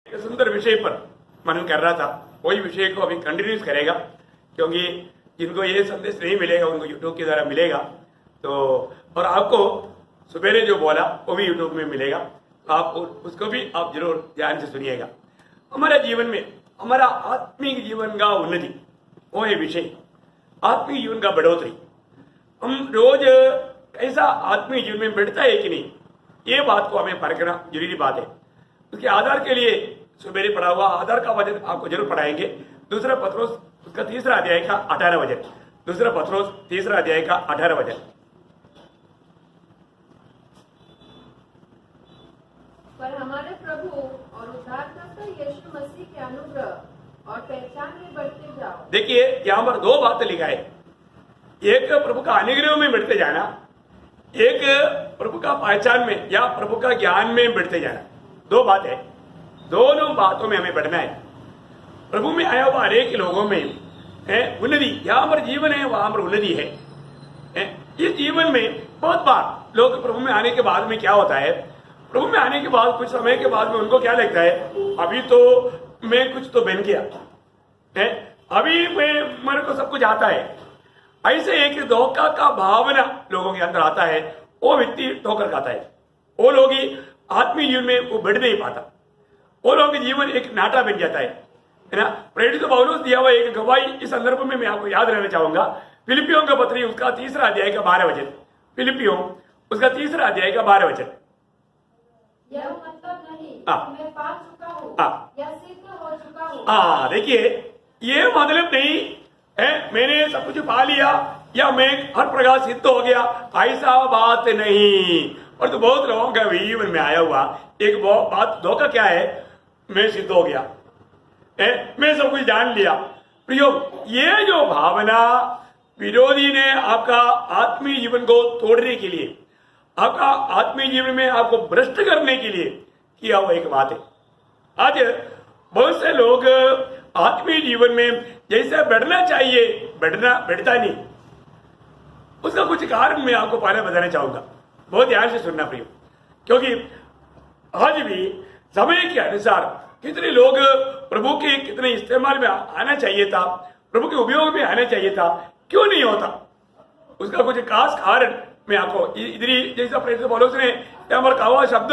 एक सुंदर विषय पर मनन कर रहा था, वही विषय को अभी कंटिन्यूस करेगा, क्योंकि जिनको ये संदेश नहीं मिलेगा उनको यूट्यूब के द्वारा मिलेगा। तो और आपको सुबेरे जो बोला वो भी यूट्यूब में मिलेगा, तो आप उसको भी आप जरूर ध्यान से सुनिएगा। हमारे जीवन में हमारा आत्मिक जीवन का उन्नति वो है विषय, आत्मिक जीवन का बढ़ोतरी। हम रोज कैसा आत्मिक जीवन में बढ़ता है कि नहीं, ये बात को हमें परखना जरूरी बात है। उसके आधार के लिए सुबेरे पढ़ा हुआ आधार का वचन आपको जरूर पढ़ाएंगे। दूसरा पत्रोस उसका 3रा अध्याय का 18 वचन, दूसरा पत्रोस 3रा अध्याय का 18 वचन। पर हमारे प्रभु और उद्धारकर्ता यीशु मसीह के अनुग्रह और पहचान में बढ़ते जाओ। देखिए यहाँ पर दो बातें लिखा है, एक प्रभु का अनुग्रह में बढ़ते जाना, एक प्रभु का पहचान में या प्रभु का ज्ञान में बढ़ते जाना। दो बात है, दोनों बातों में हमें बढ़ना है। प्रभु में आया हुआ हरेक लोगों में उन्नति, यहाँ पर जीवन है वहां पर उन्नति है। इस जीवन में बहुत बार लोग प्रभु में आने के बाद में क्या होता है, प्रभु में आने के बाद कुछ समय के बाद में उनको क्या लगता है, अभी तो मैं कुछ तो बन गया है, अभी मेरे को सब कुछ आता है। ऐसे एक धोखा का भावना लोगों के अंदर आता है, वो व्यक्ति ठोकर खाता है। वो लोग ही आत्मीय जीवन में वो बढ़ नहीं पाता, वो लोगों के जीवन एक नाटा बन जाता है ना। प्रेरित पौलुस दिया हुआ एक गवाही इस संदर्भ में मैं आपको याद रहना चाहूंगा। फिलिपियों का पत्री उसका 3रा अध्याय का 12 वचन, फिलिपियों उसका 3रा अध्याय का 12 वचन। यह मतलब नहीं मैं पा चुका हूँ या सिद्ध हो चुका हूँ। देखिए ये मतलब नहीं है मैंने सब कुछ पा लिया या मैं हर प्रकार सिद्ध हो गया, ऐसा बात नहीं। और तो बहुत लोगों का जीवन में आया हुआ एक बात धोखा क्या है, मैं सिद्ध हो गया, मैं सब कुछ जान लिया। प्रयोग ये जो भावना विरोधी ने आपका आत्मीय जीवन को तोड़ने के लिए, आपका आत्मीय जीवन में आपको भ्रष्ट करने के लिए किया हुआ एक बात है। आज बहुत से लोग आत्मीय जीवन में जैसे बढ़ना चाहिए बढ़ता नहीं। उसका कुछ कारण मैं आपको पहले बताना चाहूंगा, बहुत ध्यान से सुनना प्रियो, क्योंकि आज भी समय के अनुसार कितने लोग प्रभु के कितने इस्तेमाल में आना चाहिए था, प्रभु के उपयोग में आना चाहिए था, क्यों नहीं होता, उसका कुछ खास कारण मैं आपको इधर जैसा प्रेरित पौलुस ने हमारा कहा हुआ शब्द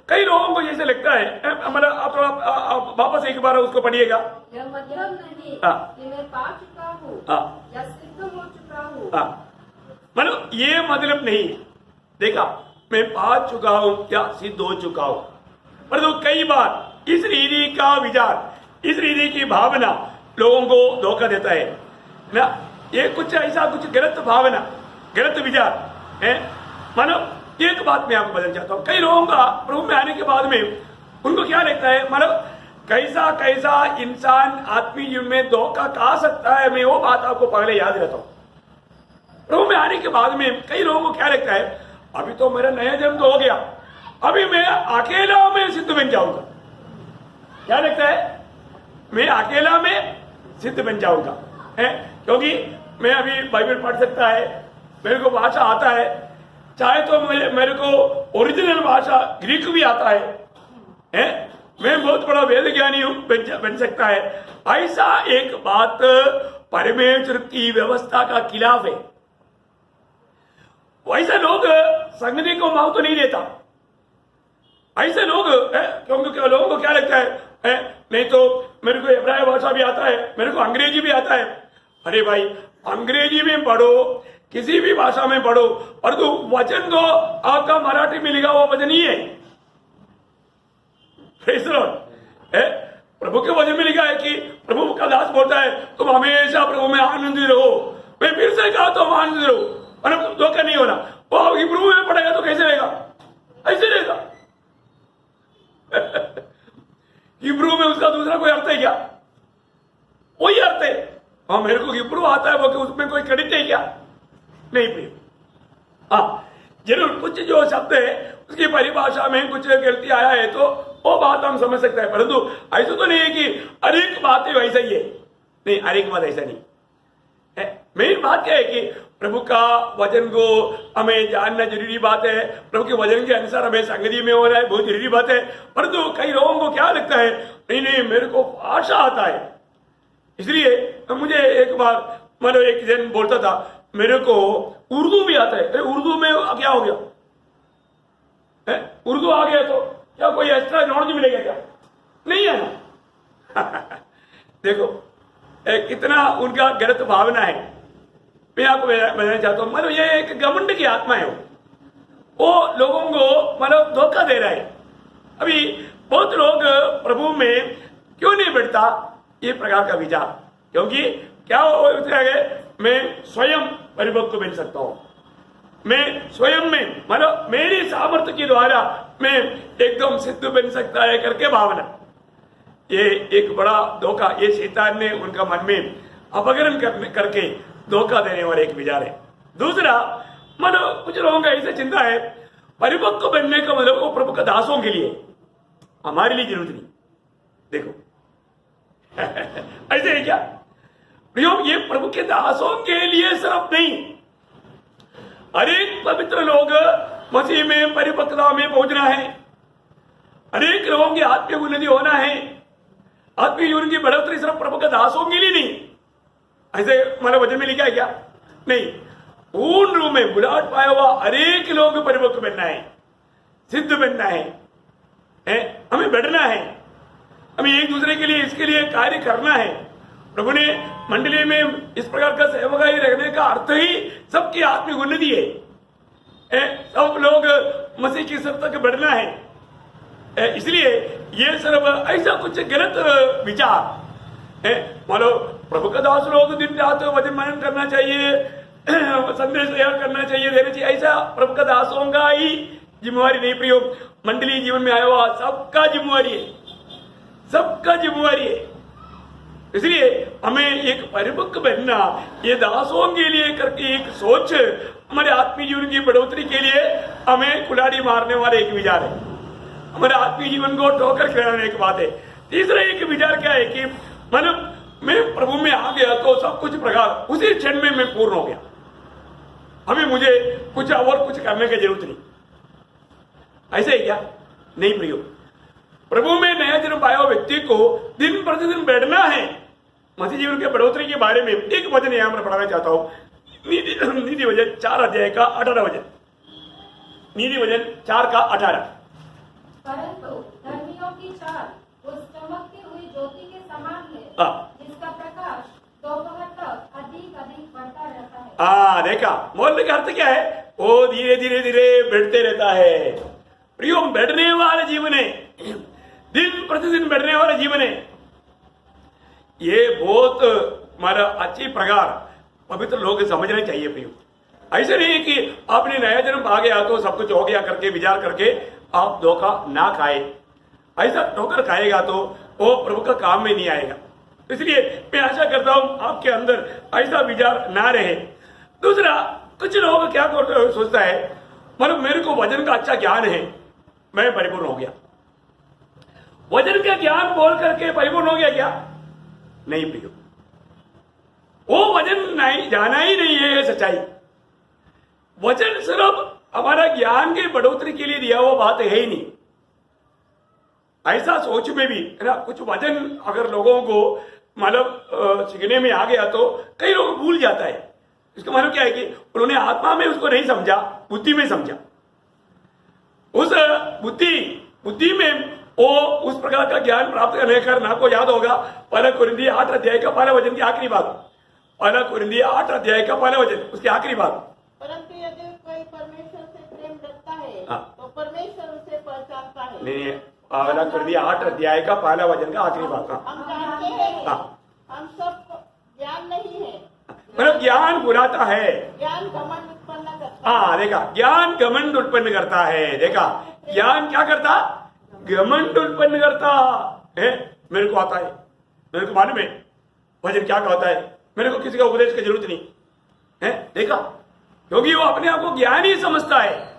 कई लोगों को जैसे लगता है, हमारा आप थोड़ा वापस एक बार उसको पढ़िएगा। यह मतलब नहीं कि मैं पा चुका हूँ या सिद्ध हो चुका हूँ। मतलब ये मतलब नहीं, देखा मैं पा चुका हूँ या सिद्ध हो चुका हूँ, परंतु कई बार इस रीति का विचार, इस रीति की भावना लोगों को धोखा देता है ना। ये कुछ ऐसा कुछ गलत भावना, गलत विचार है। मानो एक बात मैं आपको बदल चाहता हूँ, कई लोगों का प्रभु में आने के बाद में उनको क्या लगता है, मतलब कैसा कैसा इंसान आत्मीय जीवन में धोखा खा सकता है, मैं वो बात आपको पहले याद रहता हूँ। प्रभु में आने के बाद में कई लोगों को क्या लगता है, अभी तो मेरा नया जन्म तो हो गया, अभी मैं अकेला में सिद्ध बन जाऊंगा। क्या लगता है, मैं अकेला में सिद्ध बन जाऊंगा, क्योंकि मैं अभी बाइबल पढ़ सकता है, मेरे को भाषा आता है, चाहे तो मेरे को ओरिजिनल भाषा ग्रीक भी आता है, मैं बहुत बड़ा वेद ज्ञानी हूं, बन सकता है। ऐसा एक बात परमेश्वर की व्यवस्था का खिलाफ है। वैसे लोग संगति को माव तो नहीं देता। ऐसे लोग क्योंकि लोगों को क्या लगता है, नहीं तो मेरे को इब्रानी भाषा भी आता है, मेरे को अंग्रेजी भी आता है। अरे भाई अंग्रेजी में पढ़ो, किसी भी भाषा में पढ़ो, और तो वचन तो आपका मराठी में लिखा हुआ वचन ही है। प्रभु के वचन में लिखा है कि प्रभु का दास बोलता है तुम हमेशा प्रभु में आनंदित रहो। मैं फिर से कहा तुम आनंदित रहो, और धोखा नहीं होना। वो हिब्रू में पढ़ेगा तो कैसे रहेगा, ऐसे रहेगा। हिब्रू में उसका दूसरा कोई अर्थ है क्या, वही अर्थ है। हाँ मेरे को हिब्रू आता है, वो कि उसमें कोई क्रेडिट है क्या, नहीं प्रिय। हाँ जरूर कुछ जो शब्द है उसकी परिभाषा में कुछ गलती आया है तो वो बात हम समझ सकते हैं, परंतु ऐसा तो नहीं है कि हर एक बात वैसा ही है, नहीं हर एक बात ऐसा नहीं है। मेन बात क्या है कि प्रभु का वचन को हमें जानना जरूरी बात है, प्रभु के वचन के अनुसार हमें संगति में होना है बहुत जरूरी बात है। परंतु कई लोगों को क्या लगता है, नहीं नहीं मेरे को भाषा आता है। इसलिए मुझे एक बार मतलब एक जन बोलता था मेरे को उर्दू भी आता है। अरे उर्दू में क्या हो गया है? उर्दू आ गया तो क्या कोई एक्स्ट्रा नॉलेज मिलेगा क्या? नहीं है ना। देखो कितना उनका गलत भावना है। मैं आपको बताना चाहता हूं मतलब ये एक घमंड की आत्मा है। वो लोगों को मतलब धोखा दे रहा है। अभी बहुत लोग प्रभु में क्यों नहीं बैठता ये प्रकार का विचार, क्योंकि क्या होता है मैं स्वयं परिपक्व बन सकता हूं, मैं स्वयं में मतलब मेरी सामर्थ्य के द्वारा मैं एकदम सिद्ध बन सकता है करके भावना। ये एक बड़ा धोखा, ये शैतान ने उनका मन में अपहरण करके धोखा देने वाला एक विचार है। दूसरा मतलब कुछ लोगों का ऐसा चिंता है परिपक्व बनने का मतलब वो प्रभु का दासों के लिए, हमारे लिए जरूरत नहीं। देखो ऐसे है क्या? ये प्रभु के दासों के लिए सिर्फ नहीं, अनेक पवित्र लोग मसीह में परिपक्वता में पहुंचना है, अनेक लोगों की आत्मिक उन्नति होना है, आत्मिक जीवन की बढ़ोतरी सिर्फ प्रभु के दासों के लिए नहीं। ऐसे मतलब वचन में लिखा है क्या? नहीं, पूर्ण रूप में बुलाहट पाया हुआ अनेक लोग परिपक्व बनना है, सिद्ध बनना है, हमें बढ़ना है, हमें एक दूसरे के लिए इसके लिए कार्य करना है। प्रभु ने मंडली में इस प्रकार का सेवकाई रखने का अर्थ ही सबकी आत्मिक उन्नति है, सब लोग मसीह की सब तक बढ़ना है। इसलिए ये सब ऐसा कुछ गलत विचार है। मानो प्रभु का दास लोग दिन रात वचन मनन करना चाहिए, संदेश तैयार करना चाहिए, देना चाहिए, ऐसा प्रभु का दासों का ही जिम्मेवारी नहीं। प्रियो मंडली जीवन में आया हुआ सबका जिम्मेवारी है, सबका जिम्मेवारी है। इसलिए हमें एक परिपक्व बनना, ये दासों के लिए करके एक सोच हमारे आत्मीय जीवन की बढ़ोतरी के लिए हमें कुल्हाड़ी मारने वाले एक विचार है, हमारे आत्मीय जीवन को ठोकर खिलाने एक बात है। तीसरा एक विचार क्या है कि मतलब मैं प्रभु में आ गया तो सब कुछ प्रकार उसी क्षण में मैं पूर्ण हो गया, हमें मुझे कुछ और कुछ करने की जरूरत नहीं। ऐसे है क्या? नहीं प्रियो, प्रभु में नया जन्म पाया हुआ व्यक्ति को दिन प्रतिदिन बढ़ना है। मसीह जीवन के बढ़ोतरी के बारे में एक वचन यहां पर पढ़ाना चाहता हूं। नीति वचन 4 अध्याय का 18 वचन, नीति वचन 4 का 18। परंतु धर्मियों की चाल उस चमकती हुई ज्योति के समान है, जिसका प्रकाश दोपहर तक अधिक अधिक बढ़ता रहता है। देखा बोलने का अर्थ क्या है? वो धीरे धीरे धीरे बढ़ते रहता है। प्रियो बढ़ने वाला जीवन है, दिन प्रतिदिन बढ़ने वाला जीवन है। ये बहुत हमारा अच्छी प्रकार पवित्र लोग समझना चाहिए प्रियो। ऐसे नहीं कि आपने नया जन्म आ गया तो सब कुछ हो गया करके विचार करके आप धोखा ना खाए। ऐसा ठोकर खाएगा तो वो प्रभु का काम में नहीं आएगा। इसलिए मैं आशा करता हूं आपके अंदर ऐसा विचार ना रहे। दूसरा, कुछ लोग क्या सोचता है मतलब मेरे को वचन का अच्छा ज्ञान है, मैं परिपूर्ण हो गया। वचन का ज्ञान बोल करके परिपूर्ण हो गया क्या? नहीं प्रियो, वो वचन नहीं जाना ही नहीं है सच्चाई। वचन सिर्फ हमारा ज्ञान की बढ़ोतरी के लिए दिया हुआ बात है ही नहीं। ऐसा सोच में भी है ना, कुछ वचन अगर लोगों को मतलब सीखने में आ गया तो कई लोग भूल जाता है। इसका मतलब क्या है कि उन्होंने आत्मा में उसको नहीं समझा, बुद्धि में समझा। उस बुद्धि में वो उस प्रकार का ज्ञान प्राप्त करने का ना को याद होगा। 1 कुरिन्थी 8 अध्याय का 1 वचन की आखिरी बात, 1 कुरिन्थी 8 अध्याय का 1 वचन उसकी आखिरी बात। परंतु यदि कोई परमेश्वर से प्रेम रखता है तो परमेश्वर उसे पहचानता है। नहीं, 1 कुरिन्थी 8 अध्याय का 1 वचन का आखिरी बात। हम जानते हैं कि हम सब ज्ञान नहीं है, मतलब ज्ञान बुलाता है, ज्ञान घमंड उत्पन्न करता है। देखा, ज्ञान घमंड उत्पन्न करता है। देखा, ज्ञान क्या करता? घमंड उत्पन्न करता है। मेरे को आता है, मेरे को मालूम है वचन क्या कहता है, मेरे को किसी का उपदेश की जरूरत नहीं है। देखा, क्योंकि वो अपने आप को ज्ञानी समझता है।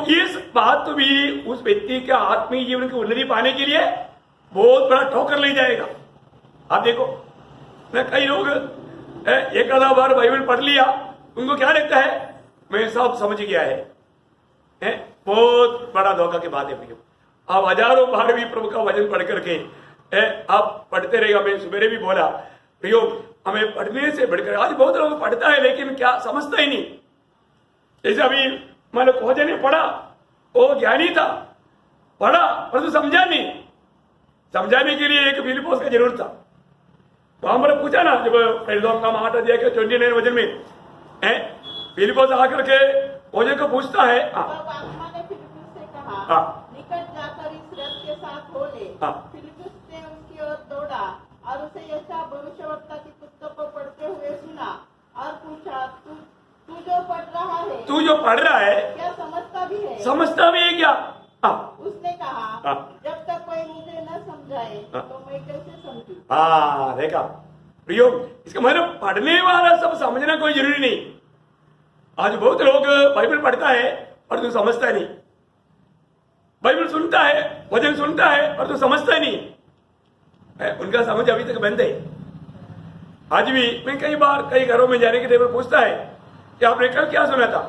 इस बात भी उस व्यक्ति के आत्मीय जीवन की उन्नति पाने के लिए बहुत बड़ा ठोकर ले जाएगा। आप देखो ना, कई लोग एक आधा बार बाइबल पढ़ लिया, उनको क्या लगता है मैं सब समझ गया है। बहुत बड़ा धोखा की बात है प्रियो। आप हजारों बार भी प्रभु का वचन पढ़ करके आप पढ़ते रहेगा। मैं सुबह भी बोला प्रियो, हमें पढ़ने से बढ़कर, आज बहुत लोग पढ़ता है लेकिन क्या समझता ही नहीं। जैसे अभी मान लो खोजे ने पढ़ा, वो ज्ञानी था, पढ़ा परंतु समझा नहीं। समझाने के लिए एक फिलिपोस का जरूरत था। वहां पर पूछा ना, जब प्रेरितों का 8 अध्याय के 29 वचन में फिलिपोस आकर के खोजे को पूछता है, तब आत्मा ने फिलिपुस से कहा, हाँ। निकट जाकर इस रथ के साथ हो ले। हाँ। फिलिपुस ने उसकी ओर दौड़ा और उसे यशा भविष्यवक्ता की पुस्तक को पढ़ते हुए सुना और पूछा, तू जो पढ़ रहा है, तू जो पढ़ रहा है क्या समझता भी है? समझता भी है क्या? उसने कहा, हाँ। जब तक कोई मुझे न समझाए तो मैं कैसे समझूं? देखा प्रियो, इसका मतलब पढ़ने वाला सब समझना कोई जरूरी नहीं। आज बहुत लोग बाइबल पढ़ता है और तू समझता नहीं, बाइबल सुनता है, वचन सुनता है और तू समझता नहीं है। उनका समझ अभी तक बंद है। आज भी मैं कई बार कई घरों में जाने के टेबल पूछता है कि आपने कल क्या सुना था,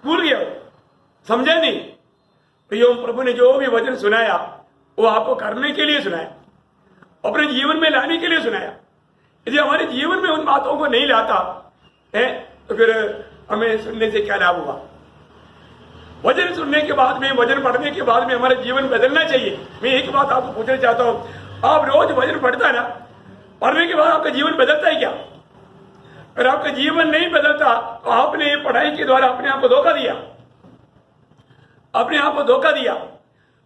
भूल गया, समझा नहीं। प्रियो, प्रभु ने जो भी वचन सुनाया वो आपको करने के लिए सुनाया, अपने जीवन में लाने के लिए सुनाया। यदि हमारे जीवन में उन बातों को नहीं लाता है तो फिर हमें सुनने से क्या लाभ हुआ? वचन सुनने के बाद में, वचन पढ़ने के बाद में हमारा जीवन बदलना चाहिए। मैं एक बात आपको पूछना चाहता हूं, आप रोज वचन पढ़ता है ना, पढ़ने के बाद आपका जीवन बदलता है क्या? अगर आपका जीवन नहीं बदलता तो आपने पढ़ाई के द्वारा अपने आप को धोखा दिया, अपने आप को धोखा दिया।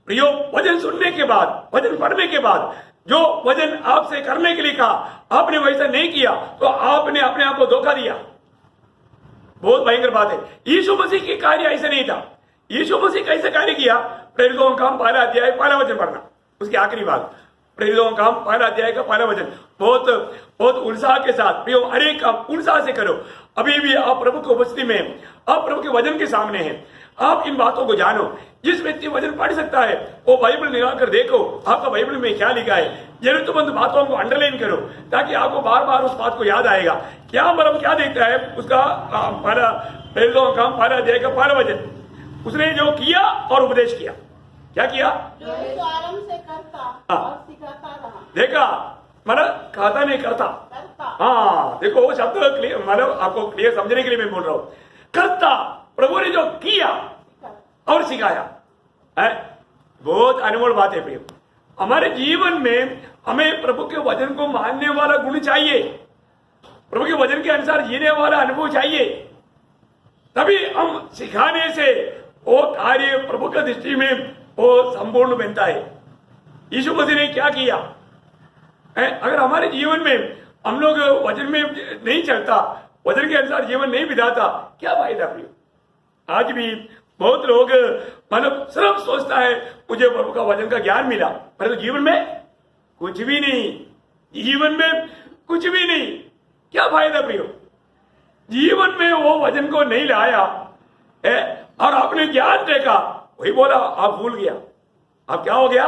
प्रियो, वचन सुनने के बाद, वचन पढ़ने के बाद जो वचन आपसे करने के लिए कहा आपने वैसा नहीं किया तो आपने अपने आप को धोखा दिया। बहुत भयंकर बात है। यीशु मसीह के कार्य ऐसे नहीं था। यीशु मसीह कैसे कार्य किया? प्रेरितों का काम 1 अध्याय 1 वचन पढ़ना, उसकी आखिरी बात, प्रेरितों का काम 1 अध्याय का 1 वचन, बहुत बहुत उत्साह के साथ प्रियो, अनेक काम उत्साह से करो। अभी भी आप प्रभु की उपस्थिति में, आप प्रभु के वचन के सामने हैं, आप इन बातों को जानो। जिस व्यक्ति वचन पढ़ सकता है वो बाइबल निकाल कर देखो, आपका बाइबल में क्या लिखा है। जरूरतमंद बातों को अंडरलाइन करो ताकि आपको बार बार उस बात को याद आएगा। क्या मरम क्या देखता है उसका? प्रेरितों का काम 1 अध्याय का 1 वचन, उसने जो किया और उपदेश किया। क्या किया? जो यीशु आरंभ से करता और सिखाता रहा। देखा, मतलब खाता नहीं करता। देखो वो शब्द मतलब आपको क्लियर समझने के लिए मैं बोल रहा हूं। करता, प्रभु ने जो किया और सिखाया है, बहुत अनमोल बात है प्रिय। हमारे जीवन में हमें प्रभु के वचन को मानने वाला गुण चाहिए, प्रभु के वचन के अनुसार जीने वाला अनुभव चाहिए, तभी हम सिखाने से वो कार्य प्रभु की दृष्टि में वो संपूर्ण बनता है। यीशु मसीह ने क्या किया? अगर हमारे जीवन में हम लोग वचन में नहीं चलता, वचन के अनुसार जीवन नहीं बिताता, क्या फायदा प्रिय? आज भी बहुत लोग मतलब सिर्फ सोचता है मुझे प्रभु का वचन का ज्ञान मिला, परंतु जीवन में कुछ भी नहीं, जीवन में कुछ भी नहीं। क्या फायदा प्रियो? जीवन में वो वचन को नहीं लाया और आपने ज्ञान देखा, वही बोला आप भूल गया। आप क्या हो गया?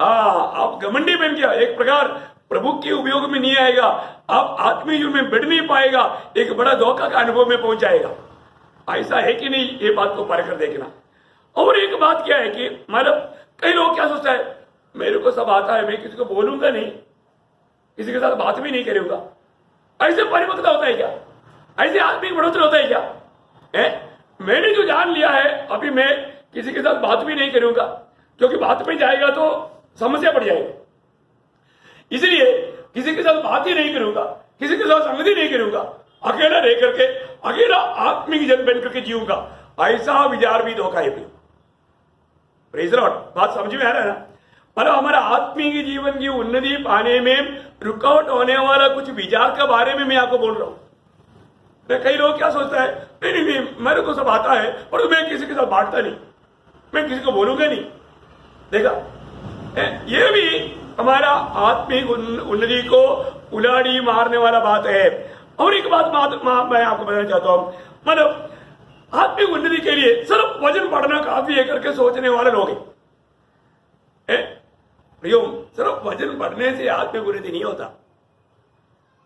आप घमंडी बन गया। एक प्रकार प्रभु के उपयोग में नहीं आएगा, आप आत्मीय जीवन में बढ़ नहीं पाएगा, एक बड़ा धोखा का अनुभव में पहुंच जाएगा। ऐसा है कि नहीं, ये बात को परख कर देखना। और एक बात क्या है कि मतलब कई लोग क्या सोचता है, मेरे को सब आता है, मैं किसी को बोलूंगा नहीं, किसी के साथ बात भी नहीं करूंगा। ऐसे परिपक्वता होता है क्या? ऐसे आदमी बढ़ोतरी होता है क्या? मैंने जो जान लिया है अभी मैं किसी के साथ बात भी नहीं करूंगा, क्योंकि बात में जाएगा तो समस्या पड़ जाएगी। इसलिए किसी के साथ बात ही नहीं करूंगा, किसी के साथ संगति नहीं करूंगा, अकेला रह करके अकेला आत्मिक जन बन करके जीऊंगा। ऐसा विचार भी धोखा है। प्रेज़ लॉर्ड, बात समझ में आ रहा है ना? मतलब हमारा आत्मिक जीवन की उन्नति पाने में रुकावट होने वाला कुछ विचार के बारे में मैं आपको बोल रहा हूं। कई लोग क्या सोचता है, नहीं मेरे को सब आता है और मैं किसी के साथ बांटता नहीं, मैं किसी को बोलूंगा नहीं। देखा, ये भी हमारा आत्मिक उन्नति को उलाड़ी मारने वाला बात है। और एक बात मैं आपको बताना चाहता हूं, मतलब आत्मिक उन्नति के लिए सिर्फ वचन पढ़ना काफी है करके सोचने वाले लोग हैं। सिर्फ वचन पढ़ने से आत्मिक उन्नति नहीं होता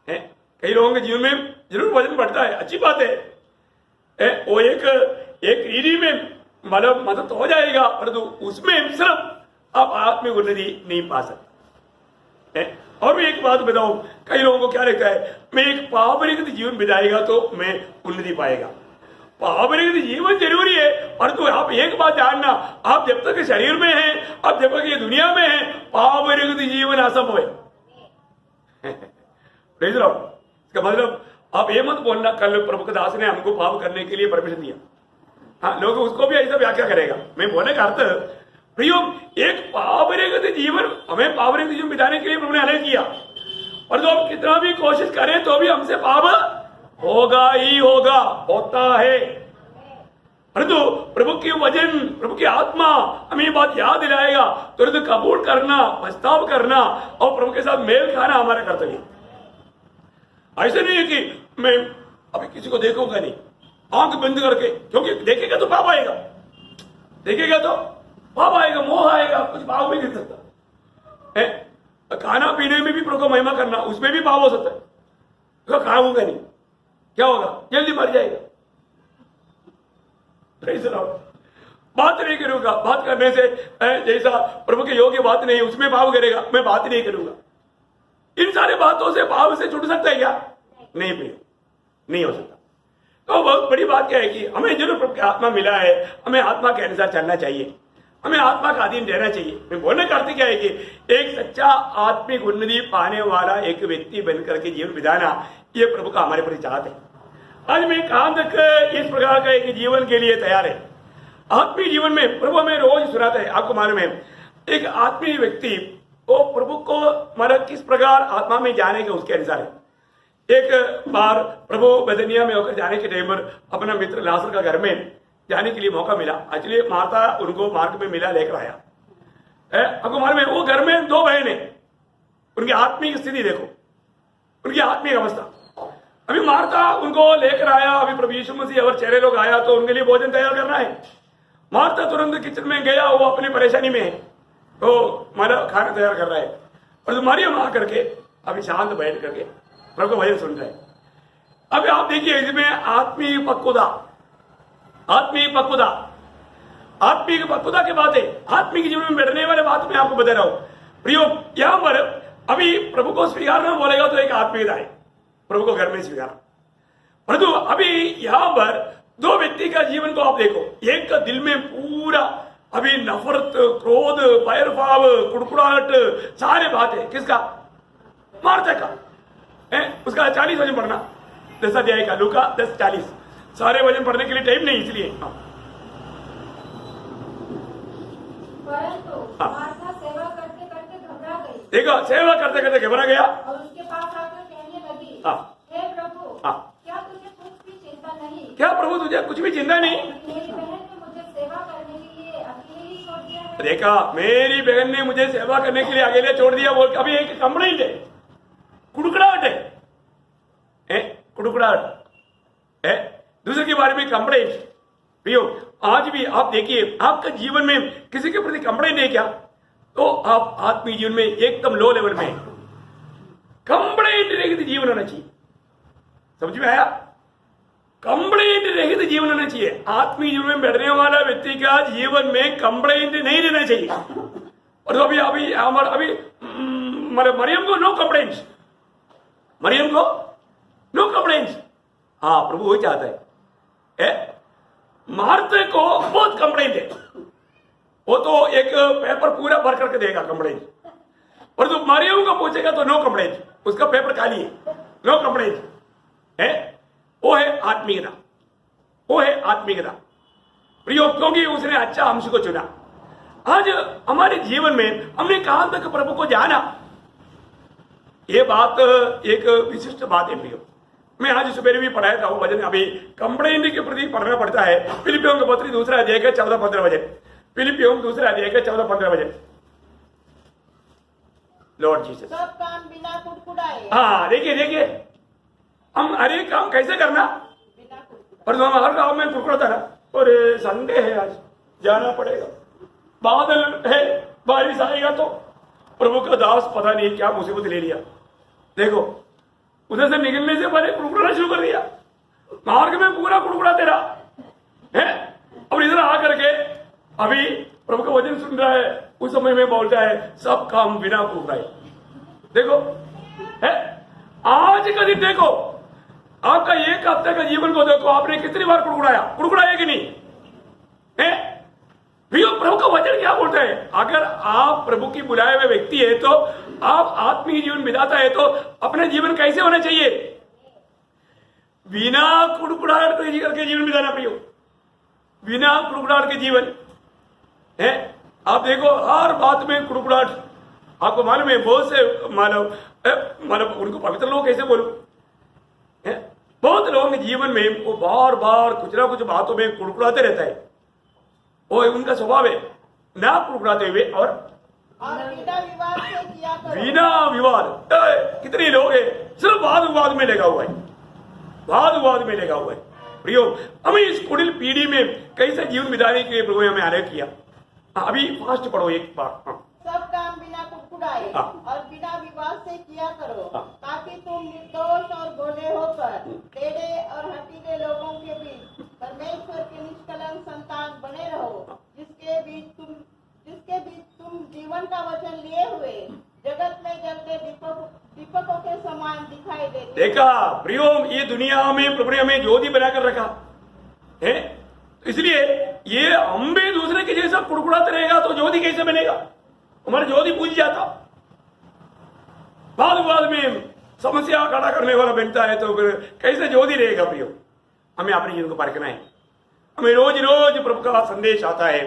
है। कई लोगों के जीवन में जरूर वचन पढ़ता है, अच्छी बात है। वो एक रीति में मतलब मदद हो जाएगा, परंतु उसमें सिर्फ आप आत्मिक उन्नति नहीं पा सकते। और मैं एक बात बताऊं, कई लोगों को क्या लगता है, मैं एक पावनिक जीवन बिताएगा तो मैं उन्नति पाएगा। पावनिक जीवन जरूरी है, परंतु आप एक बात जानना, आप जब तक शरीर में हैं, आप जब तक ये दुनिया में हैं, पावनिक जीवन असंभव है। इसका मतलब आप ये मत बोलना कल प्रभु दास ने हमको पाप करने के लिए परमिशन दिया। हाँ, लोग उसको भी ऐसा व्याख्या करेगा। मैं बोलने का अर्थ प्रयोग एक पावनिक जीवन, हमें पावनिक जीवन बिताने के लिए प्रभु ने अलग किया, और तो हम कितना भी कोशिश करें तो भी हमसे पाप होगा ही होगा, होता है। परंतु प्रभु के वचन, प्रभु की आत्मा हमें ये बात याद दिलाएगा, तुरंत कबूल करना, पछताव करना और प्रभु के साथ मेल खाना हमारा कर्तव्य। ऐसा नहीं है कि मैं अभी किसी को देखूंगा नहीं, आंख बंद करके, क्योंकि देखेगा तो पाप आएगा, देखेगा तो पाप आएगा, मोह आएगा, कुछ पाप भी गिर सकता है। खाना पीने में भी प्रभु को महिमा करना, उसमें भी पाप हो सकता है। तो खाऊंगा नहीं, क्या होगा, जल्दी मर जाएगा। बात नहीं करूंगा, बात करने से जैसा प्रभु के योग्य बात नहीं, उसमें पाप करेगा, मैं बात नहीं करूंगा। इन सारे बातों से पाप से छूट सकता है क्या? नहीं भैया, नहीं हो सकता। तो बहुत बड़ी बात क्या है कि हमें जरूर प्रभु की आत्मा मिला है, हमें आत्मा के अनुसार चलना चाहिए, हमें आत्मा का अधीन रहना चाहिए। मैं बोलने का अर्थ क्या है कि एक सच्चा आत्मिक उन्नति पाने वाला एक व्यक्ति बनकर के जीवन बिताना, ये प्रभु का हमारे प्रति चाहत है। आज मैं कहां तक इस प्रकार का एक जीवन के लिए तैयार है। आत्मिक जीवन में प्रभु हमें रोज सुनाता है, आपको मालूम है, एक आत्मिक व्यक्ति वो प्रभु को मतलब किस प्रकार आत्मा में जाने के उसके अनुसार है। एक बार प्रभु बेथनिया में होकर जाने के टाइम पर अपना मित्र लाजर का घर में जाने के लिए मौका मिला। एक्चुअली मार्था उनको मार्ग में मिला, लेकर आया। आपको मालूम है वो घर में दो बहन है, उनकी आत्मिक स्थिति देखो, उनकी आत्मिक अवस्था। अभी मार्था उनको लेकर आया, अभी प्रभु यीशु मसीह और चेहरे लोग आया तो उनके लिए भोजन तैयार करना है। मार्था तुरंत किचन में गया, वो अपनी परेशानी में है, तो मारा खाना तैयार कर रहा है, और मरियम आ करके अभी शांत बैठ करके प्रभु का भजन सुन रहे हैं। अभी आप देखिए इसमें आत्मिक पक्वता, आत्मिक पक्वता, आत्मिक पक्वता की बात है, आत्मिक जीवन में बैठने वाले बात मैं आपको बता रहा हूं। प्रियो, यहां पर अभी प्रभु को स्वीकारना बोलेगा तो एक आत्मीयता है, प्रभु को घर में स्वीकारना। परंतु अभी यहां पर दो व्यक्ति का जीवन को आप देखो, एक का दिल में पूरा अभी नफरत, क्रोध, बैरभाव, कुड़कुड़ाहट, सारे बात है। किसका? मार्था का। उसका 40 वचन पढ़ना, 10 अध्याय का, लूका 10:40। सारे वचन पढ़ने के लिए टाइम नहीं, इसलिए परंतु मार्था सेवा करते करते घबरा गई। देखो, सेवा करते करते घबरा गया और उसके पास आकर कहने लगी, हे प्रभु, क्या तुझे कुछ भी चिंता नहीं? क्या प्रभु तुझे कुछ भी चिंता नहीं? मेरी बहन ने मुझे सेवा करने के लिए अकेले ही छोड़ दिया है। देखा, मेरी बहन ने मुझे सेवा करने के लिए अकेले छोड़ दिया बोल। अभी एक कंप्लेंट है, कुड़कुड़ाहट है, कुड़कुड़ाहट है, दूसरे के बारे में कंप्लेंट। प्रियो, आज भी आप देखिए, आपका जीवन में किसी के प्रति कंप्लेंट है क्या? तो आप आत्मिक जीवन में एकदम लो लेवल में, कंप्लेंट रहित जीवन होना चाहिए। समझ में आया? कंप्लेंट रहित जीवन होना चाहिए। आत्मिक जीवन में बैठने वाला व्यक्ति का जीवन में कंप्लेंट नहीं रहना चाहिए। और तो अभी अभी मरियम को नो कंप्लेंट, मरियम को नो कंप्लेंट। हाँ, प्रभु वही चाहता है। मार्था को बहुत कंप्लेंट है, वो तो एक पेपर पूरा भर करके देगा कंप्लेंट, और तो मरियम को पूछेगा तो नो कंप्लेंट, उसका पेपर खाली है, नो कंप्लेंट है। वो है आत्मीयता, वो है आत्मीयता प्रियो, क्योंकि उसने अच्छा अंश को चुना। आज हमारे जीवन में हमने कहां तक प्रभु को जाना, ये बात एक विशिष्ट बात है प्रियो। मैं आज सुबह भी पढ़ाया था वो वचन, अभी कंप्लेंट के प्रति पढ़ना पड़ता है। फिलिपियों के पत्र 2 अध्याय का 14-15 वचन, फिलिपियों 2 अध्याय का 14-15 वचन। लॉर्ड जीसस, सब काम बिना कुड़कुड़ाए। हाँ, देखिए हम हर एक काम कैसे करना, बिना कुड़कुड़ाए। पर हम हर काम में कुड़कुड़ाता ना, और संडे है आज जाना पड़ेगा, बादल है, बारिश आएगा तो प्रभु का दास पता नहीं क्या मुसीबत ले लिया। देखो, उधर से निकलने से पहले कुड़कुड़ाना शुरू कर दिया, मार्ग में पूरा कुड़कुड़ा तेरा है। और इधर आकर के अभी प्रभु का वचन सुन रहा है, उस समय में बोलता है सब काम बिना कुड़कुड़ाए। देखो है, आज का दिन देखो, आपका एक हफ्ते का जीवन को देखो, आपने कितनी बार कुड़कुड़ाया कि नहीं है? प्रभु का वचन क्या बोलता है? अगर आप प्रभु की बुलाए हुए व्यक्ति है तो आप आत्मिक जीवन बिताता है तो अपना जीवन कैसे होना चाहिए? बिना कुड़कुड़ाहट करके जीवन बिताना प्रियो, बिना कुड़कुड़ाहट के जीवन है। आप देखो हर बात में कुड़कुड़ाहट, आपको मालूम है बहुत से मानव उनको पवित्र लोग कैसे बोलो है? बहुत लोगों के जीवन में वो बार बार कुछ ना कुछ बातों में कुड़कुड़ाते रहता है, वो उनका स्वभाव है ना कुड़कुड़ाते हुए। और बिना विवाद से किया करो। बिना विवाद, कितने लोग हैं सिर्फ वाद विवाद में लगा हुआ है, वाद विवाद में लगा हुआ है। प्रियो, हमें इस कुटिल पीढ़ी में कैसे जीवन बिताने के लिए प्रभु ने हमें आदेश किया। अभी फास्ट पढ़ो एक बार। सब काम बिना कुड़कुड़ाए और बिना विवाद से किया करो, ताकि तुम निर्दोष और भोले होकर टेढ़े और हठीले लोगों के बीच परमेश्वर के निष्कलंक संतान बने रहो, जिसके बीच तुम जीवन का वचन लिए हुए जगत में जलते दीपकों के समान दिखाई देते। देखा प्रियो, ये दुनिया में प्रभु ने हमें ज्योति बनाकर रखा है, इसलिए ये हम भी दूसरे के जैसा कुड़कुड़ाते रहेगा तो ज्योति कैसे बनेगा? हमारा ज्योति बुझ जाता। बाद में समस्या खड़ा करने वाला बनता है तो फिर कैसे ज्योति रहेगा? प्रियो, हमें अपने जीवन को परखना है। हमें रोज रोज प्रभु का संदेश आता है,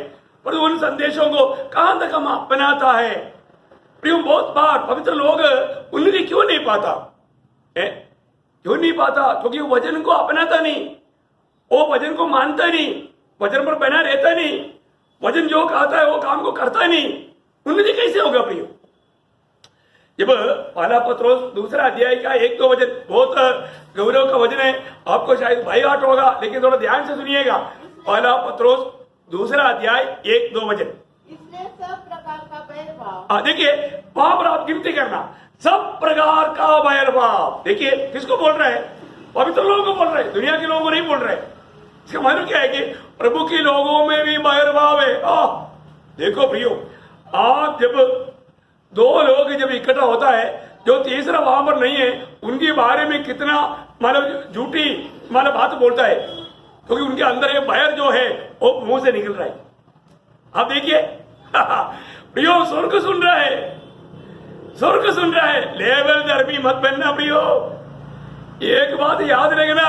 पर उन संदेशों को कहां तक हम अपनाता है? प्रियो, बहुत बार पवित्र लोग उन्नति क्यों नहीं पाता है? क्यों नहीं पाता? क्योंकि वो वचन को अपनाता नहीं, वो वचन को मानता नहीं, वचन पर बना रहता नहीं, वचन जो कहता है वो काम को करता नहीं। उन्नति कैसे होगा प्रियो? जब पहला पत्रोस दूसरा अध्याय का 1-2 वचन, बहुत गौरव का वचन है, आपको शायद भाई आठ होगा, लेकिन थोड़ा ध्यान से सुनिएगा। पहला पत्रोस दूसरा अध्याय 1-2 वचन। इसलिए सब प्रकार का बैरभाव, देखिए वहां पर आप गिनती करना, सब प्रकार का बैरभाव। देखिए किसको बोल रहा है? पवित्र लोगों को बोल रहे हैं, दुनिया के लोगों को नहीं बोल रहे। इसका मतलब क्या है कि प्रभु के लोगों में भी बैरभाव है। देखो प्रियो, आप जब दो लोग जब इकट्ठा होता है, जो तीसरा वहां पर नहीं है, उनके बारे में कितना झूठी बात बोलता है, क्योंकि उनके अंदर ये बैर जो है वो मुंह से निकल रहा है। आप देखिए प्रियो, स्वर्ग सुन रहा है, स्वर्ग सुन रहा है। लेवल धर्मी मत बनना प्रियो। एक बात याद रखना,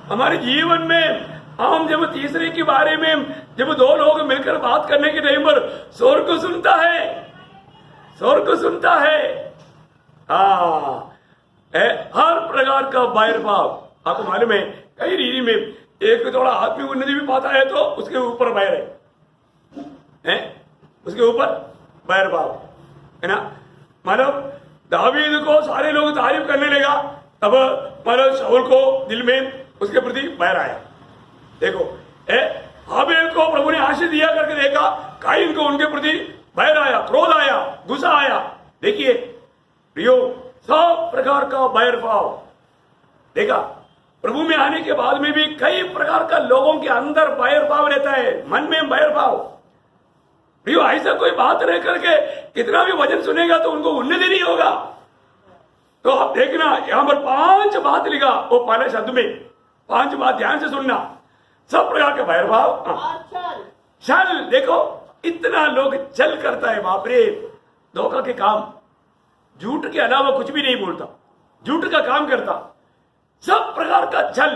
हमारे जीवन में हम जब तीसरे के बारे में जब दो लोग मिलकर बात करने के टाइम पर स्वर्ग सुनता है, स्वर्ग सुनता है। हर प्रकार का बैरभाव, आपको मालूम है कई रीति में एक थोड़ा आत्मिक उन्नति भी पाता है तो उसके ऊपर बैर है, उसके ऊपर बैरभाव है ना। मतलब दावीद को सारे लोग तारीफ करने लगा, तब शाऊल को दिल में उसके प्रति बैर आया। देखो हाबिल को प्रभु ने आशीष दिया करके देखा, काइन को उनके प्रति बैर आया, क्रोध आया, गुस्सा आया। देखिए प्रियो, सब प्रकार का बैर भाव देखा। प्रभु में आने के बाद में भी कई प्रकार का लोगों के अंदर बैर भाव रहता है, मन में बैर भाव। प्रियो, ऐसा कोई बात रह करके कितना भी वचन सुनेगा तो उनको उन्नति नहीं होगा। तो आप देखना, यहां पर 5 बात लिखा, वो पहले शब्द में 5 बात ध्यान से सुनना। सब प्रकार के बैर भाव, छल। देखो इतना लोग छल करता है, बाप रे, धोखा के काम, झूठ के अलावा कुछ भी नहीं बोलता, झूठ का काम करता। सब प्रकार का छल,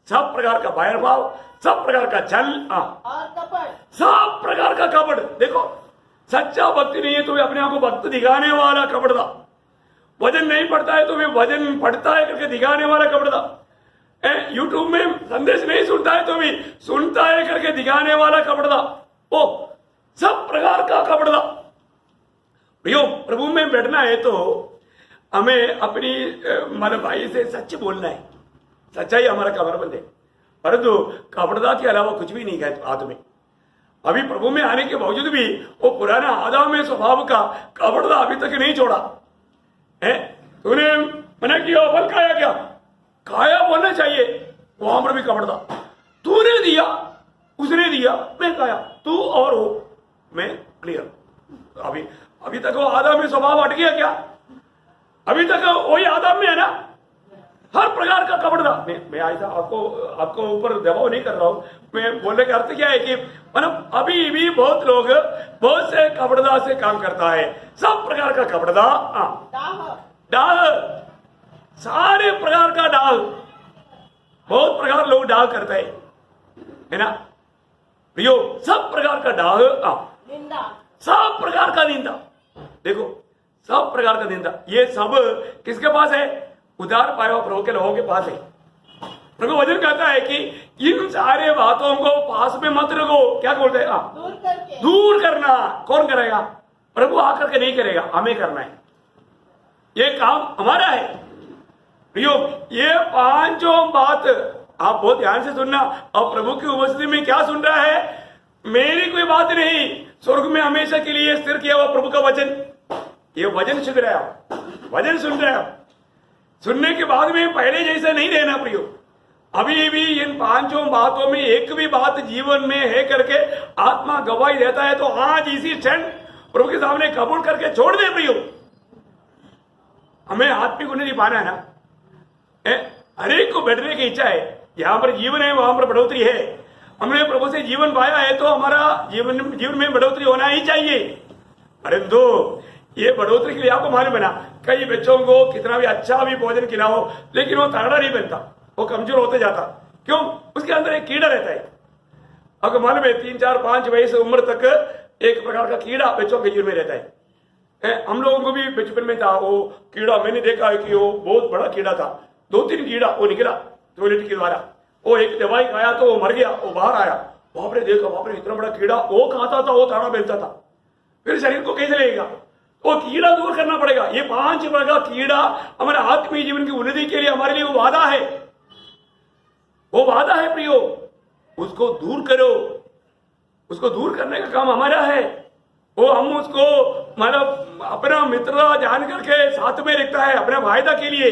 सब प्रकार का बैर भाव, सब प्रकार का छल और कपट, सब प्रकार का कपट। देखो सच्चा भक्ति नहीं है तो वे अपने आप को भक्त दिखाने वाला कपट था। वजन नहीं पड़ता है तो वे वजन पड़ता है करके दिखाने वाला कपट था। यूट्यूब में संदेश नहीं सुनता है तो भी सुनता है करके दिखाने वाला कपट था। ओ सब प्रकार का कपट था। प्रियो, प्रभु में बैठना है तो हमें अपनी भाई से सच बोलना है, सच्चाई हमारा कमरबंद है, परंतु कपड़ता के अलावा कुछ भी नहीं है हाथ में। अभी प्रभु में आने के बावजूद भी वो पुराना आदम में स्वभाव का कपड़ता अभी तक नहीं छोड़ा है। तूने मना किया, फल खाया क्या? खाया बोलना चाहिए, वहां पर भी कपड़ता। तूने दिया, उसने दिया, मैं खाया, तू और हो, मैं क्लियर। अभी अभी तक वो आदम में स्वभाव हट गया क्या? अभी तक वही आदम में है ना, हर प्रकार का कपड़ा। मैं ऐसा आपको ऊपर दबाव नहीं कर रहा हूं। मैं बोलने का अर्थ क्या है कि मतलब अभी भी बहुत लोग बहुत से कपड़ा से काम करता है, सब प्रकार का कपड़ा, डाल, सारे प्रकार का डाल, बहुत प्रकार लोग डाल करते है ना प्रियो, सब प्रकार का डाल, निंदा, सब प्रकार का निंदा। देखो सब प्रकार का निंदा, ये सब किसके पास है? उधार पाए हुए प्रभु के लोगों के पास है। प्रभु वचन कहता है कि इन सारे बातों को पास में मत रखो। क्या बोलते हैं? दूर करना। कौन करेगा? प्रभु आकर के नहीं करेगा, हमें करना है। ये काम हमारा है प्रियो। ये पांचों बात आप बहुत ध्यान से सुनना। अब प्रभु की उपस्थिति में क्या सुन रहा है? मेरी कोई बात नहीं, स्वर्ग में हमेशा के लिए स्थिर किया हुआ प्रभु का वचन। ये वचन सुन रहे हो, वचन सुन रहे हो। सुनने के बाद में पहले जैसा नहीं रहना प्रियो। अभी भी इन पांचों बातों में एक भी बात जीवन में है करके आत्मा गवाही देता है तो आज इसी क्षण प्रभु के सामने कबूल करके छोड़ दे प्रियो। हमें आत्मिक उन्नति पाना है ना। हरेक को बढ़ने की इच्छा है। यहां पर जीवन है, वहां पर बढ़ोतरी है। हमने प्रभु से जीवन पाया है तो हमारा जीवन में बढ़ोतरी होना ही चाहिए। परंतु ये बढ़ोतरी के लिए आपको मालूम है ना, कई बच्चों को कितना भी अच्छा भी भोजन खिलाओ लेकिन वो तगड़ा नहीं बनता, वो कमजोर होते जाता। क्यों? उसके अंदर एक कीड़ा रहता है। आपको मालूम है 3, 4, 5 वयस उम्र तक एक प्रकार का कीड़ा बच्चों के जीवन में रहता है। हम लोगों को भी बचपन में था वो कीड़ा। मैंने देखा है कि वो बहुत बड़ा कीड़ा था, 2-3 कीड़ा वो निकला टॉयलेट के द्वारा। वो एक दवाई खाया तो वो मर गया, वो बाहर आया। बाप रे, देखा बाप रे, इतना बड़ा कीड़ा वो खाता था, वो ताड़ा बेलता था। फिर शरीर को कैसे लगेगा? वो कीड़ा दूर करना पड़ेगा। ये 5 प्रकार का कीड़ा हमारे आत्मीय जीवन की उन्नति के लिए हमारे लिए वो वादा है, वो वादा है प्रियो। उसको दूर करो, उसको दूर करने का काम हमारा है। वो हम उसको मतलब अपना मित्रता जान करके साथ में रखता है, अपने फायदा के लिए,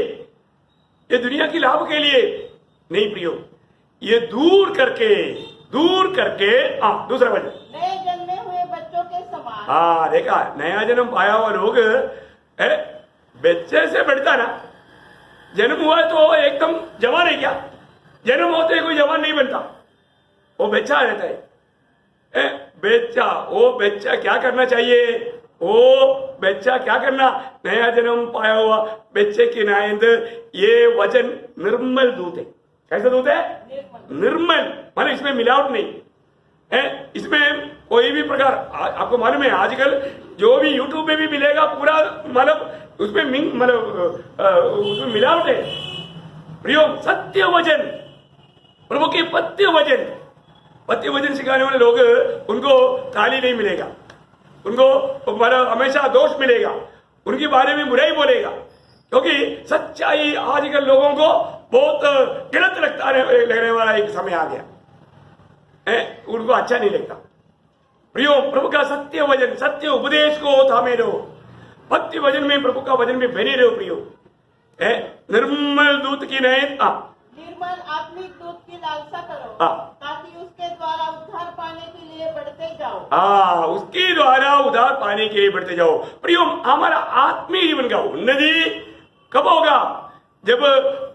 ये दुनिया की लाभ के लिए नहीं प्रियो। ये दूर करके दूसरा वचन, नए जन्मे हुए बच्चों के समान। देखा, नया जन्म पाया हुआ लोग बच्चे से बढ़ता ना। जन्म हुआ तो एकदम जवान है क्या? जन्म होते कोई जवान नहीं बनता, वो बच्चा रहता है। वो बच्चा क्या करना चाहिए? वो बच्चा क्या करना? नया जन्म पाया हुआ बच्चे की नायंद ये वचन निर्मल दूत है। कैसा दूत है? निर्मल, मतलब इसमें मिलावट नहीं है। इसमें कोई भी प्रकार, आपको मालूम है आजकल जो भी यूट्यूब में भी मिलेगा पूरा मतलब उसमें उसमें मिलावट है प्रियो। सत्य वचन, प्रभु के पत्य वचन सिखाने वाले लोग, उनको ताली नहीं मिलेगा, उनको हमेशा दोष मिलेगा, उनके बारे में बुराई बोलेगा। क्योंकि सच्चाई आजकल लोगों को बहुत गलत लगने वाला एक समय आ गया है, उनको अच्छा नहीं लगता प्रियो। प्रभु का सत्य वचन, सत्य उपदेश को थामे रहो, भक्ति वचन में, प्रभु का वचन में बने रहो प्रियो। निर्मल दूत की निर्मल आत्मिक दूत की लालसा करो, ताकि उसके द्वारा उद्धार पाने के लिए बढ़ते जाओ। उसके द्वारा उद्धार पाने के लिए बढ़ते जाओ प्रियो। हमारा आत्मीय जीवन का उन्नति कब होगा? जब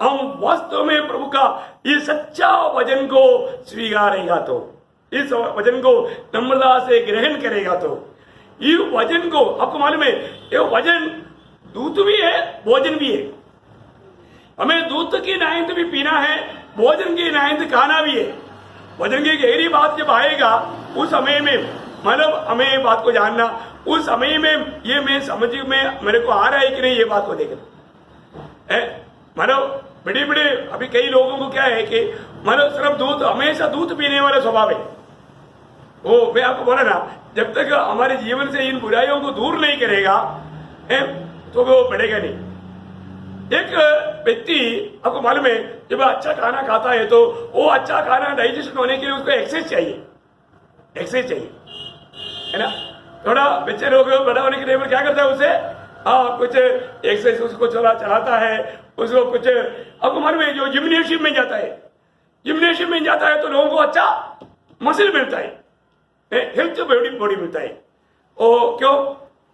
हम वास्तव में प्रभु का ये सच्चा वचन को स्वीकारेगा, तो इस वचन को नम्रता से ग्रहण करेगा, तो ये वचन को, आपको मालूम है ये वचन दूध भी है, भोजन भी है। हमें दूध की नायंद भी पीना है, भोजन की नायंद खाना भी है। वचन की गहरी बात जब आएगा उस समय में मतलब हमें बात को जानना, उस समय में ये मैं समझ में मेरे को आ रहा है कि नहीं, ये बात को देखना मतलब बड़े अभी कई लोगों को क्या है कि मतलब सिर्फ दूध, हमेशा दूध पीने वाला स्वभाव है। वो मैं आपको बोला ना, जब तक हमारे जीवन से इन बुराइयों को दूर नहीं करेगा तो वो बढ़ेगा नहीं। एक व्यक्ति, आपको मालूम है, जब अच्छा खाना खाता है तो वो अच्छा खाना डाइजेशन होने के लिए उसको एक्सरसाइज चाहिए है ना। थोड़ा बच्चे लोग बड़ा होने के लिए क्या करता है उसे कुछ एक्सरसाइज उसको चलाता है, उसको कुछ, आपको मालूम है जो जिम्नेशियम में जाता है तो लोगों को अच्छा मसल मिलता है, हेल्थ बॉडी मिलता है। वो क्यों?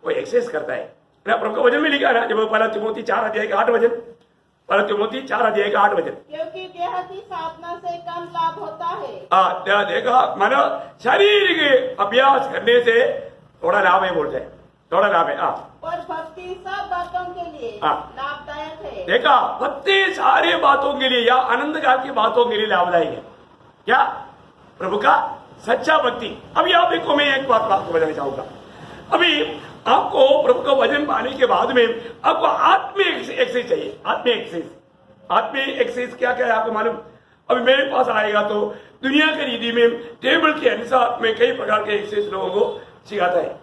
वो एक्सरसाइज करता है ना। प्रभु का वचन में लिखा है ना, जब पहला तिमोथी 4 अध्याय का 8 वचन, पहला तिमोथी 4 अध्याय का 8 वचन, क्योंकि देह की साधना से कम लाभ होता है। देखा मानो शरीर के अभ्यास करने से थोड़ा लाभ है, बोलते हैं थोड़ा लाभ है। और भक्ति सब बातों के लिए लाभदायक है। देखा, भक्ति सारे बातों के लिए या आनंद काल की बातों के लिए लाभदायक है। क्या? प्रभु का सच्चा भक्ति। अभी आप देखो, मैं एक बात आपको बताना चाहूंगा। अभी आपको प्रभु का वचन पाने के बाद में आपको आत्मीय एक्सरसाइज चाहिए। आत्मीय एक्सरसाइज, आत्मीय एक्सरसाइज क्या क्या है आपको मालूम? अभी मेरे पास आएगा तो दुनिया की रीति में टेबल के अनुसार मैं कई प्रकार के एक्सरसाइज लोगों को सिखाता है।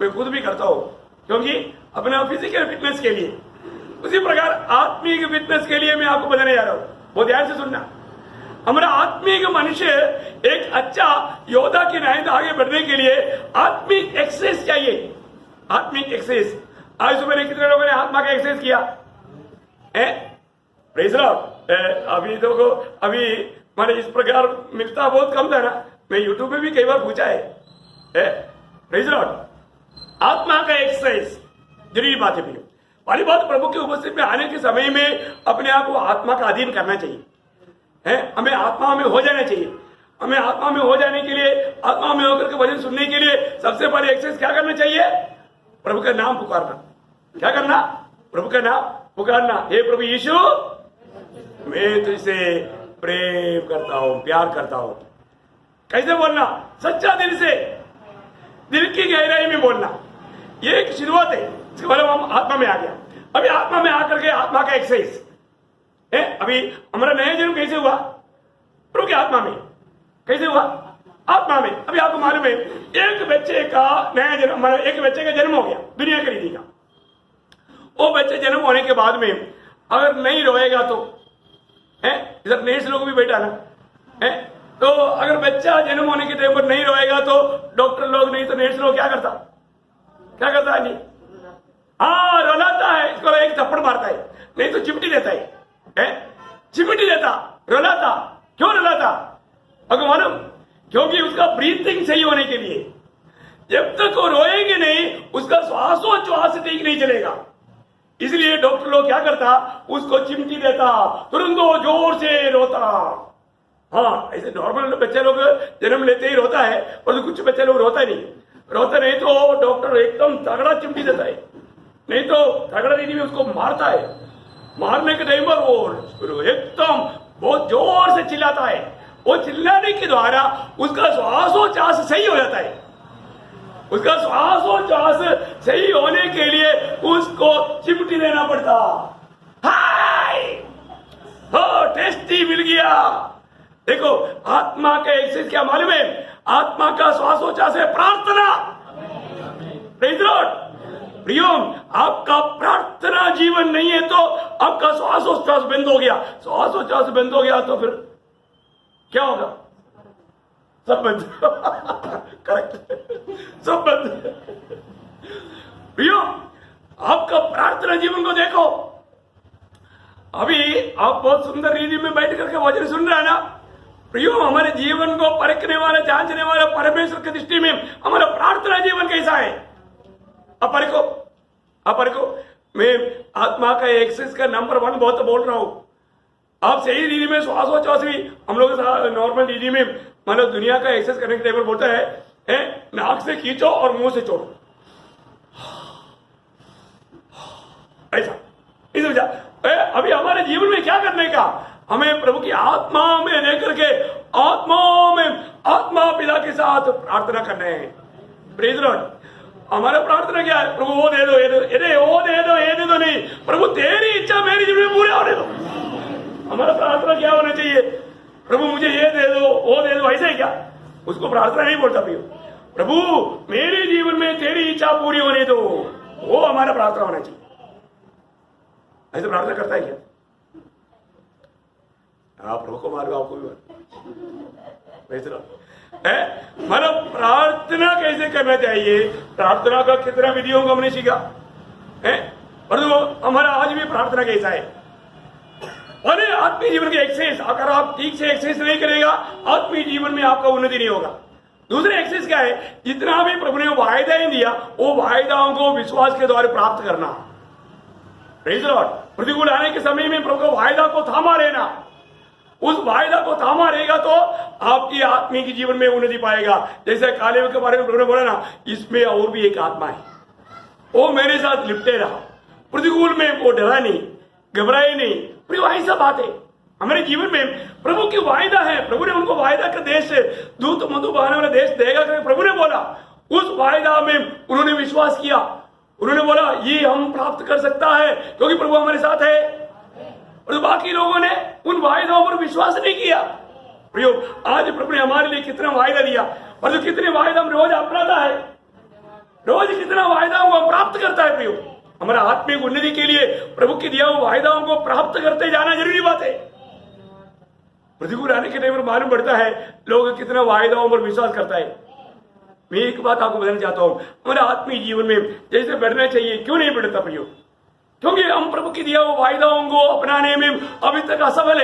मैं खुद भी करता हूं, क्योंकि अपना फिजिकल फिटनेस के लिए। उसी प्रकार आत्मिक फिटनेस के लिए मैं आपको बताने जा रहा हूं, बहुत ध्यान से सुनना। हमारा आत्मिक मनुष्य एक अच्छा योद्धा की नायत आगे बढ़ने के लिए आत्मिक एक्सरसाइज चाहिए। आत्मिक एक्सरसाइज। आज सुबह कितने लोगों ने आत्मा का एक्सरसाइज किया? Praise Lord. अभी तो अभी मैंने इस प्रकार मिलता बहुत कम था ना, मैं यूट्यूब पे भी कई बार पूछा है। Praise Lord. आत्मा का एक्सरसाइज जरूरी बात है। पहली बात, प्रभु की उपस्थिति में आने के समय में अपने आप को आत्मा का अधीन करना चाहिए। हमें आत्मा में हो जाना चाहिए। हमें आत्मा में हो जाने के लिए, आत्मा में होकर के वचन सुनने के लिए सबसे पहले एक्सरसाइज क्या करना चाहिए? प्रभु का नाम पुकारना। क्या करना? प्रभु का नाम पुकारना। हे प्रभु यीशु, मैं तुझसे प्रेम करता हूं, प्यार करता हूं। कैसे बोलना? सच्चा दिल से, दिल की गहराई में बोलना। ये एक शुरुआत है। इसके बाद हम आत्मा में आ गया। अभी आत्मा में आकर के आत्मा का एक्सरसाइज है। अभी हमारा नया जन्म कैसे हुआ? प्रभु की आत्मा में। कैसे हुआ? आत्मा में। अभी आपको मालूम है, एक बच्चे का नया जन्म, हमारा एक बच्चे का जन्म हो गया दुनिया की रीति का। वो बच्चे जन्म होने के बाद में अगर नहीं रोएगा तो इधर नेर्स लोग भी बैठा ना है, तो अगर बच्चा जन्म होने के टाइम पर नहीं रोएगा तो डॉक्टर लोग नहीं तो नेर्स लोग क्या करता है? नहीं, हाँ, रुलाता है। इसको एक थप्पड़ मारता है, नहीं तो चिमटी देता है। चिमटी देता, रुलाता। क्यों रुलाता? अगर मालूम, क्योंकि उसका ब्रीथिंग सही होने के लिए। जब तक वो रोएंगे नहीं, उसका श्वासोच्छ्वास ठीक नहीं चलेगा। इसलिए डॉक्टर लोग क्या करता? उसको चिमटी देता, तुरंत वो जोर से रोता। हाँ, ऐसे नॉर्मल बच्चे लोग जन्म लेते ही रोता है, और कुछ बच्चे लोग रोता नहीं तो डॉक्टर एकदम तगड़ा चिमटी देता है, नहीं तो तगड़ा रीति में उसको मारता है। मारने के टाइम पर वो एकदम बहुत जोर से चिल्लाता है। वो चिल्लाने के द्वारा उसका श्वासोच्छ्वास सही हो जाता है। उसका श्वासोच्छ्वास सही होने के लिए उसको चिमटी देना पड़ता। हाय, हो टेस्टी मिल गया। देखो, आत्मा का एक्सरसाइज क्या मालूम है? आत्मा का श्वासोच्छ्वास है प्रार्थना। Praise Lord. प्रियो, आपका प्रार्थना जीवन नहीं है तो आपका श्वासोच्छ्वास बंद हो गया। श्वासोच्छ्वास बंद हो गया तो फिर क्या होगा? सब बंद। करेक्ट, सब बंद। प्रियो, आपका प्रार्थना जीवन को देखो। अभी आप बहुत सुंदर रीति में बैठ करके वचन सुन रहे हैं ना। प्रियो, हमारे जीवन को परखने वाला, जांचने वाला परमेश्वर की दृष्टि में हमारा प्रार्थना जीवन कैसा है? आप परखो। मैं आत्मा का एक्सरसाइज का नंबर 1 बहुत बोल रहा हूं। आप सही रीति में श्वासोच्छ्वास भी हम लोग नॉर्मल रीति में, मतलब दुनिया का एक्सरसाइज करने के टाइम पर बोलता है नाक से खींचो और मुंह से छोड़ो, ऐसा। इस वजह अभी हमारे जीवन में क्या करने का? हमें प्रभु की आत्मा में रह करके आत्मा पिता के साथ प्रार्थना करना है। Praise Lord. हमारा प्रार्थना क्या है? प्रभु वो दे दो, ये दे दो नहीं, प्रभु तेरी इच्छा मेरी जीवन में पूरे होने दो। हमारा प्रार्थना क्या होना चाहिए? प्रभु मुझे ये दे दो, वो दे दो, ऐसा ही क्या? उसको प्रार्थना नहीं बोलता प्रियो। प्रभु मेरे जीवन में तेरी इच्छा पूरी होने दो, वो हमारा प्रार्थना होना चाहिए। ऐसे प्रार्थना करता है क्या? आप प्रभु को मारो, आपको भी मारो। मतलब प्रार्थना कैसे करना चाहिए? प्रार्थना का कितना विधियों को हमने सीखा है, परंतु हमारा आज भी प्रार्थना कैसा है? अरे आत्मीय जीवन के एक्सरसाइज, अगर आप ठीक से एक्सरसाइज नहीं करेगा, आत्मीय जीवन में आपका उन्नति नहीं होगा। दूसरे एक्सेस क्या है, जितना भी प्रभु ने वायदाएं दिया वो वायदाओं को विश्वास के द्वारा प्राप्त करना। Praise the Lord. प्रतिकूल आने के समय में प्रभु का वायदा को थामा रहना, उस वायदा को थामा रहेगा तो आपकी आत्मिक जीवन में उन्नति पाएगा। जैसे कालेब के बारे में प्रभु ने बोला ना, इसमें और भी एक आत्मा है, वो मेरे साथ लिपटे रहा, प्रतिकूल में वो डरा नहीं, घबराए नहीं। प्रिय ऐसा बात है हमारे जीवन में, प्रभु की वायदा है। प्रभु ने उनको वायदा का देश, दूध मधु बहाने वाला देश देगा करके प्रभु ने बोला। उस वायदा में उन्होंने विश्वास किया, उन्होंने बोला ये हम प्राप्त कर सकता है क्योंकि प्रभु हमारे साथ है। और बाकी लोगों ने उन वायदाओं पर विश्वास नहीं किया। प्रियो, आज प्रभु ने हमारे लिए कितना वायदा दिया, और जो कितने वायदा हम रोज अपनाता है, रोज कितना वायदाओं को प्राप्त करता है। प्रियो, हमारा आत्मिक उन्नति के लिए प्रभु की दिया हुआ वायदाओं को प्राप्त करते जाना जरूरी बात है। प्रतिकूल आने के टाइम पर मालूम पड़ता है लोग कितना वायदाओं पर विश्वास करता है। मैं एक बात आपको बताना चाहता हूं, हमारे आत्मिक जीवन में जैसे बढ़ना चाहिए, क्यों नहीं बढ़ता प्रियो? क्योंकि हम प्रभु की दिया हुआ वायदाओं को अपनाने में अभी तक असफल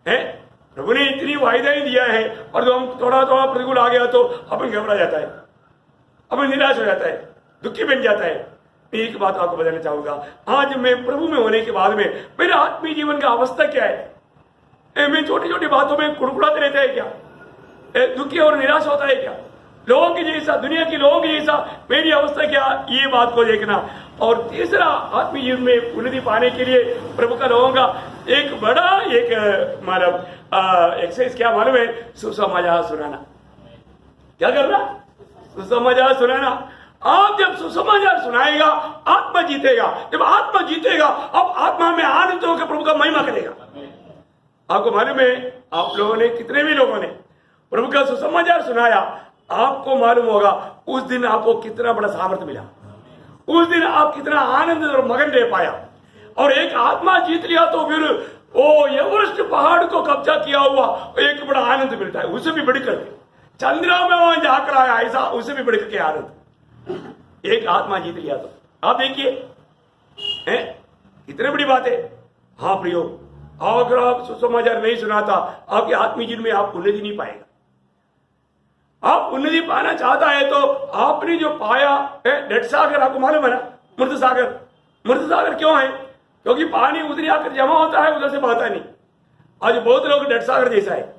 है। प्रभु ने इतनी वायदाएं दिया है और जो हम थोड़ा थोड़ा प्रतिकूल आ गया तो अपन घबरा जाता है, अपन निराश हो जाता है, दुखी बन जाता है। मैं एक बात आपको बताना चाहूंगा, आज मैं प्रभु में होने के बाद में मेरे आत्मिक जीवन का अवस्था क्या है? मैं छोटी छोटी बातों में कुड़कुड़ाते रहता है क्या? दुखी और निराश होता है क्या? लोगों की जैसा, दुनिया के लोगों की जैसा मेरी अवस्था क्या? ये बात को देखना। और तीसरा, आत्मिक जीवन में उन्नति पाने के लिए प्रभु का लोगों का एक बड़ा एक मतलब एक्सरसाइज क्या मालूम है? सुसमाचार सुनाना। क्या करना? सुसमाचार सुनाना। आप जब सुसमाचार सुनाएगा आत्मा जीतेगा। जब आत्मा जीतेगा अब आत्मा में आनंद होकर प्रभु का महिमा करेगा। आपको मालूम है, आप लोगों ने, कितने भी लोगों ने प्रभु का सुसमाचार सुनाया, आपको मालूम होगा उस दिन आपको कितना बड़ा सामर्थ्य मिला, उस दिन आप कितना आनंद और मगन रह पाया। और एक आत्मा जीत लिया तो फिर वो एवरेस्ट पहाड़ को कब्जा किया हुआ एक बड़ा आनंद मिलता है, उससे भी बढ़कर चंद्रमा में वहां जाकर आया ऐसा, उससे भी बढ़कर के आनंद। एक आत्मा जीत लिया तो आप देखिए कितनी बड़ी बात है। हाँ प्रियो, अगर आप सुसमाचार नहीं सुनाता आपके आत्मिक जीवन में आप उन्नति नहीं पाएगा। आप उन्नति पाना चाहता है तो आपने जो पाया डेड सागर, आपको मालूम है ना, मृत सागर। मृत सागर क्यों है? क्योंकि पानी उधर आकर जमा होता है, उधर से बहता नहीं। आज बहुत लोग डेड सागर जैसा है,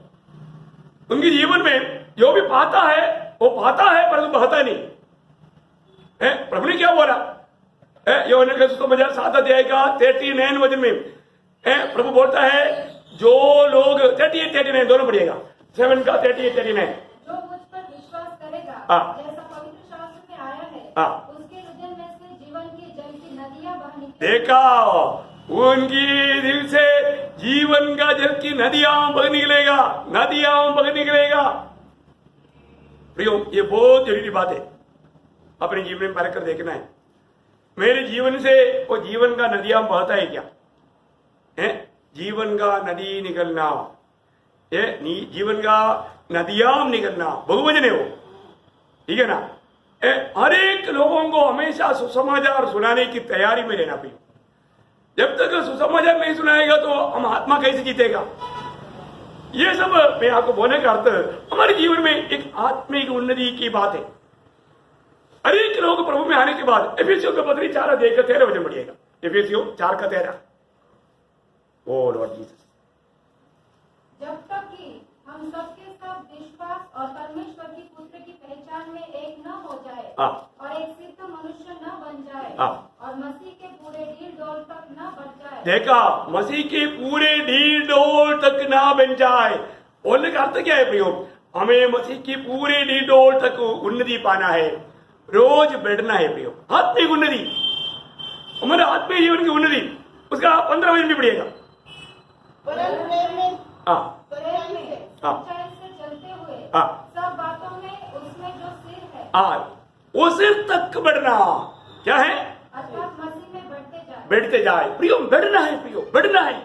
उनके जीवन में जो भी पाता है वो पाता है परंतु बहता नहीं है। प्रभु ने क्या बोला? यूहन्ना का सुसमाचार 7 अध्याय का 39 वचन में प्रभु बोलता है, जो लोग 38-39 दोनों पढ़िएगा, 7 का 38-39, जो मुझ पर विश्वास करेगा, जैसा पवित्र शास्त्र में आया है, उसके हृदय में से जीवन की जल की नदियां बहनी। देखा, उनकी दिल से जीवन का जल की नदियां बह निकलेगा, नदियां बह निकलेगा। प्रियो, ये बहुत जरूरी बात है, अपने जीवन में परख कर देखना है। मेरे जीवन से वो जीवन का नदियां बहता है क्या? जीवन का नदी निकलना, जीवन का नदियां निकलना, बहुवचन है वो, ठीक है ना? हर एक लोगों को हमेशा सुसमाचार सुनाने की तैयारी में रहना चाहिए। जब तक सुसमाचार नहीं सुनाएगा तो हम आत्मा कैसे जीतेगा? ये सब मैं आपको बोलने का अर्थ हमारे जीवन में एक आत्मिक उन्नति की बात है। हर एक लोग प्रभु में आने के बाद एफेसियों का पत्री 4 अध्याय का 13 वचन पढ़िएगा। एफेसियों 4 का 13। ओ लॉर्ड जीसस, जब तक कि हम सबके सब विश्वास और परमेश्वर की पुत्र की पहचान में एक न हो जाए और एक सिद्ध मनुष्य न बन जाए और मसीह के पूरे ढील डोल तक न बढ़ जाए। देखा, मसीह के पूरे ढील डोल तक न बन जाए। बोलने का अर्थ क्या है प्रियो? हमें मसीह की पूरे ढील डोल तक उन्नति पाना है, रोज बढ़ना है प्रियो। आत्मिक उन्नति, हमारे आत्मिक जीवन की उन्नति, उसका 15 वचन भी पढ़िएगा। सच्चाई से चलते हुए सब बातों में उसमें जो सिर है, वो सिर तक बढ़ना क्या है? अर्थात मसीह में बढ़ते जाए। प्रियो, बढ़ना है प्रियो, बढ़ना है।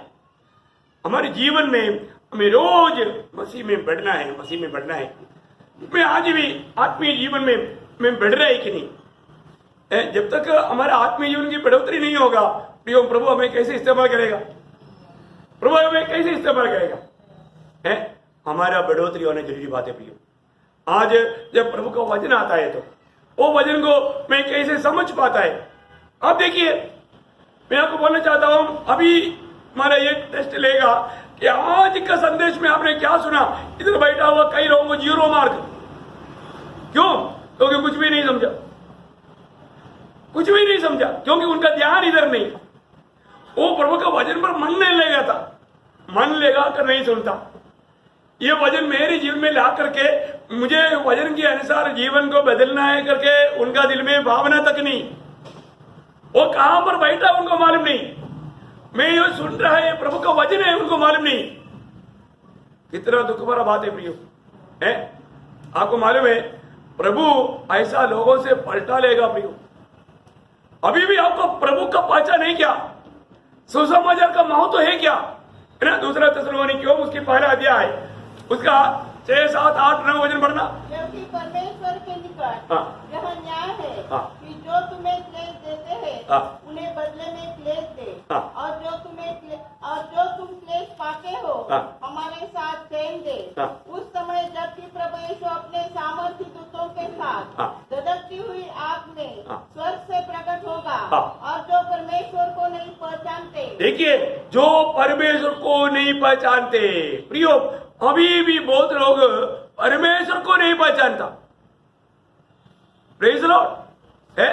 हमारे जीवन में हमें रोज मसीह में बढ़ना है, मसीह में बढ़ना है। मैं आज भी आत्मीय जीवन में बढ़ रहा है कि नहीं? जब तक हमारा आत्मीय जीवन की बढ़ोतरी नहीं होगा प्रियो, प्रभु हमें कैसे इस्तेमाल करेगा? प्रभु हमें कैसे इस्तेमाल करेगा? हमारा बढ़ोतरी होना जरूरी बात है प्रियो। आज जब प्रभु का वचन आता है तो वो वचन को मैं कैसे समझ पाता है। आप देखिए, मैं आपको बोलना चाहता हूं, अभी हमारा एक टेस्ट लेगा कि आज का संदेश में आपने क्या सुना। इधर बैठा हुआ कई लोगों को 0 मार्क। क्यों? क्योंकि कुछ भी नहीं समझा, कुछ भी नहीं समझा, क्योंकि उनका ध्यान इधर नहीं। वो प्रभु का वचन पर मन नहीं लगा था, मन लगा कर नहीं सुनता। ये वचन मेरे जीवन में ला करके मुझे वचन के अनुसार जीवन को बदलना है करके उनका दिल में भावना तक नहीं। वो कहां पर बैठा उनको मालूम नहीं। मैं ये सुन रहा है प्रभु का वचन है, उनको मालूम नहीं। कितना दुख भरा बात है प्रियो, है? आपको मालूम है प्रभु ऐसा लोगों से पलटा लेगा प्रियो। अभी भी आपको प्रभु का पहचान है क्या? सुसमाचार का महत्व है क्या? है ना? 2 थिस्सलुनीकियों उसकी पहला अध्याय उसका 6, 7, 8, 9 वचन पढ़ना। क्योंकि परमेश्वर के निकट यह न्याय है कि जो तुम्हें क्लेश देते हैं उन्हें बदले में क्लेश दे, और जो तुम क्लेश पाते हो हमारे साथ चैन दे। उस समय जबकि प्रभु यीशु अपने सामर्थी दूतों के साथ धधकती हुई आग में स्वर्ग से प्रकट होगा, और जो परमेश्वर को नहीं पहचानते। देखिए, जो परमेश्वर को नहीं पहचानते प्रियो, अभी भी बहुत लोग परमेश्वर को नहीं पहचानता। प्रेज़ द लॉर्ड, है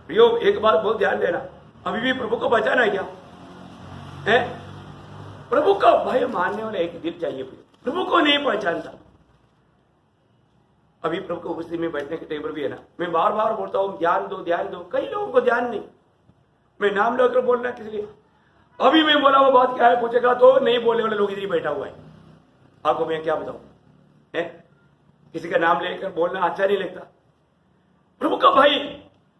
प्रियो। एक बात बहुत ध्यान देना, अभी भी प्रभु को पहचाना है क्या? है? प्रभु का भय मानने वाला एक दिल चाहिए प्रियो। प्रभु को नहीं पहचानता। अभी प्रभु को उपस्थिति में बैठने के टेबल भी है ना, मैं बार बार बोलता हूं ध्यान दो, ध्यान दो। कई लोगों को ध्यान नहीं। मैं नाम लेकर बोलना किस लिए? अभी मैं बोला वो बात क्या है पूछेगा तो नहीं बोलने वाले लोग इधर ही बैठा हुआ है। आपको मैं क्या बताऊं, है? किसी का नाम लेकर बोलना अच्छा नहीं लगता। प्रभु का भाई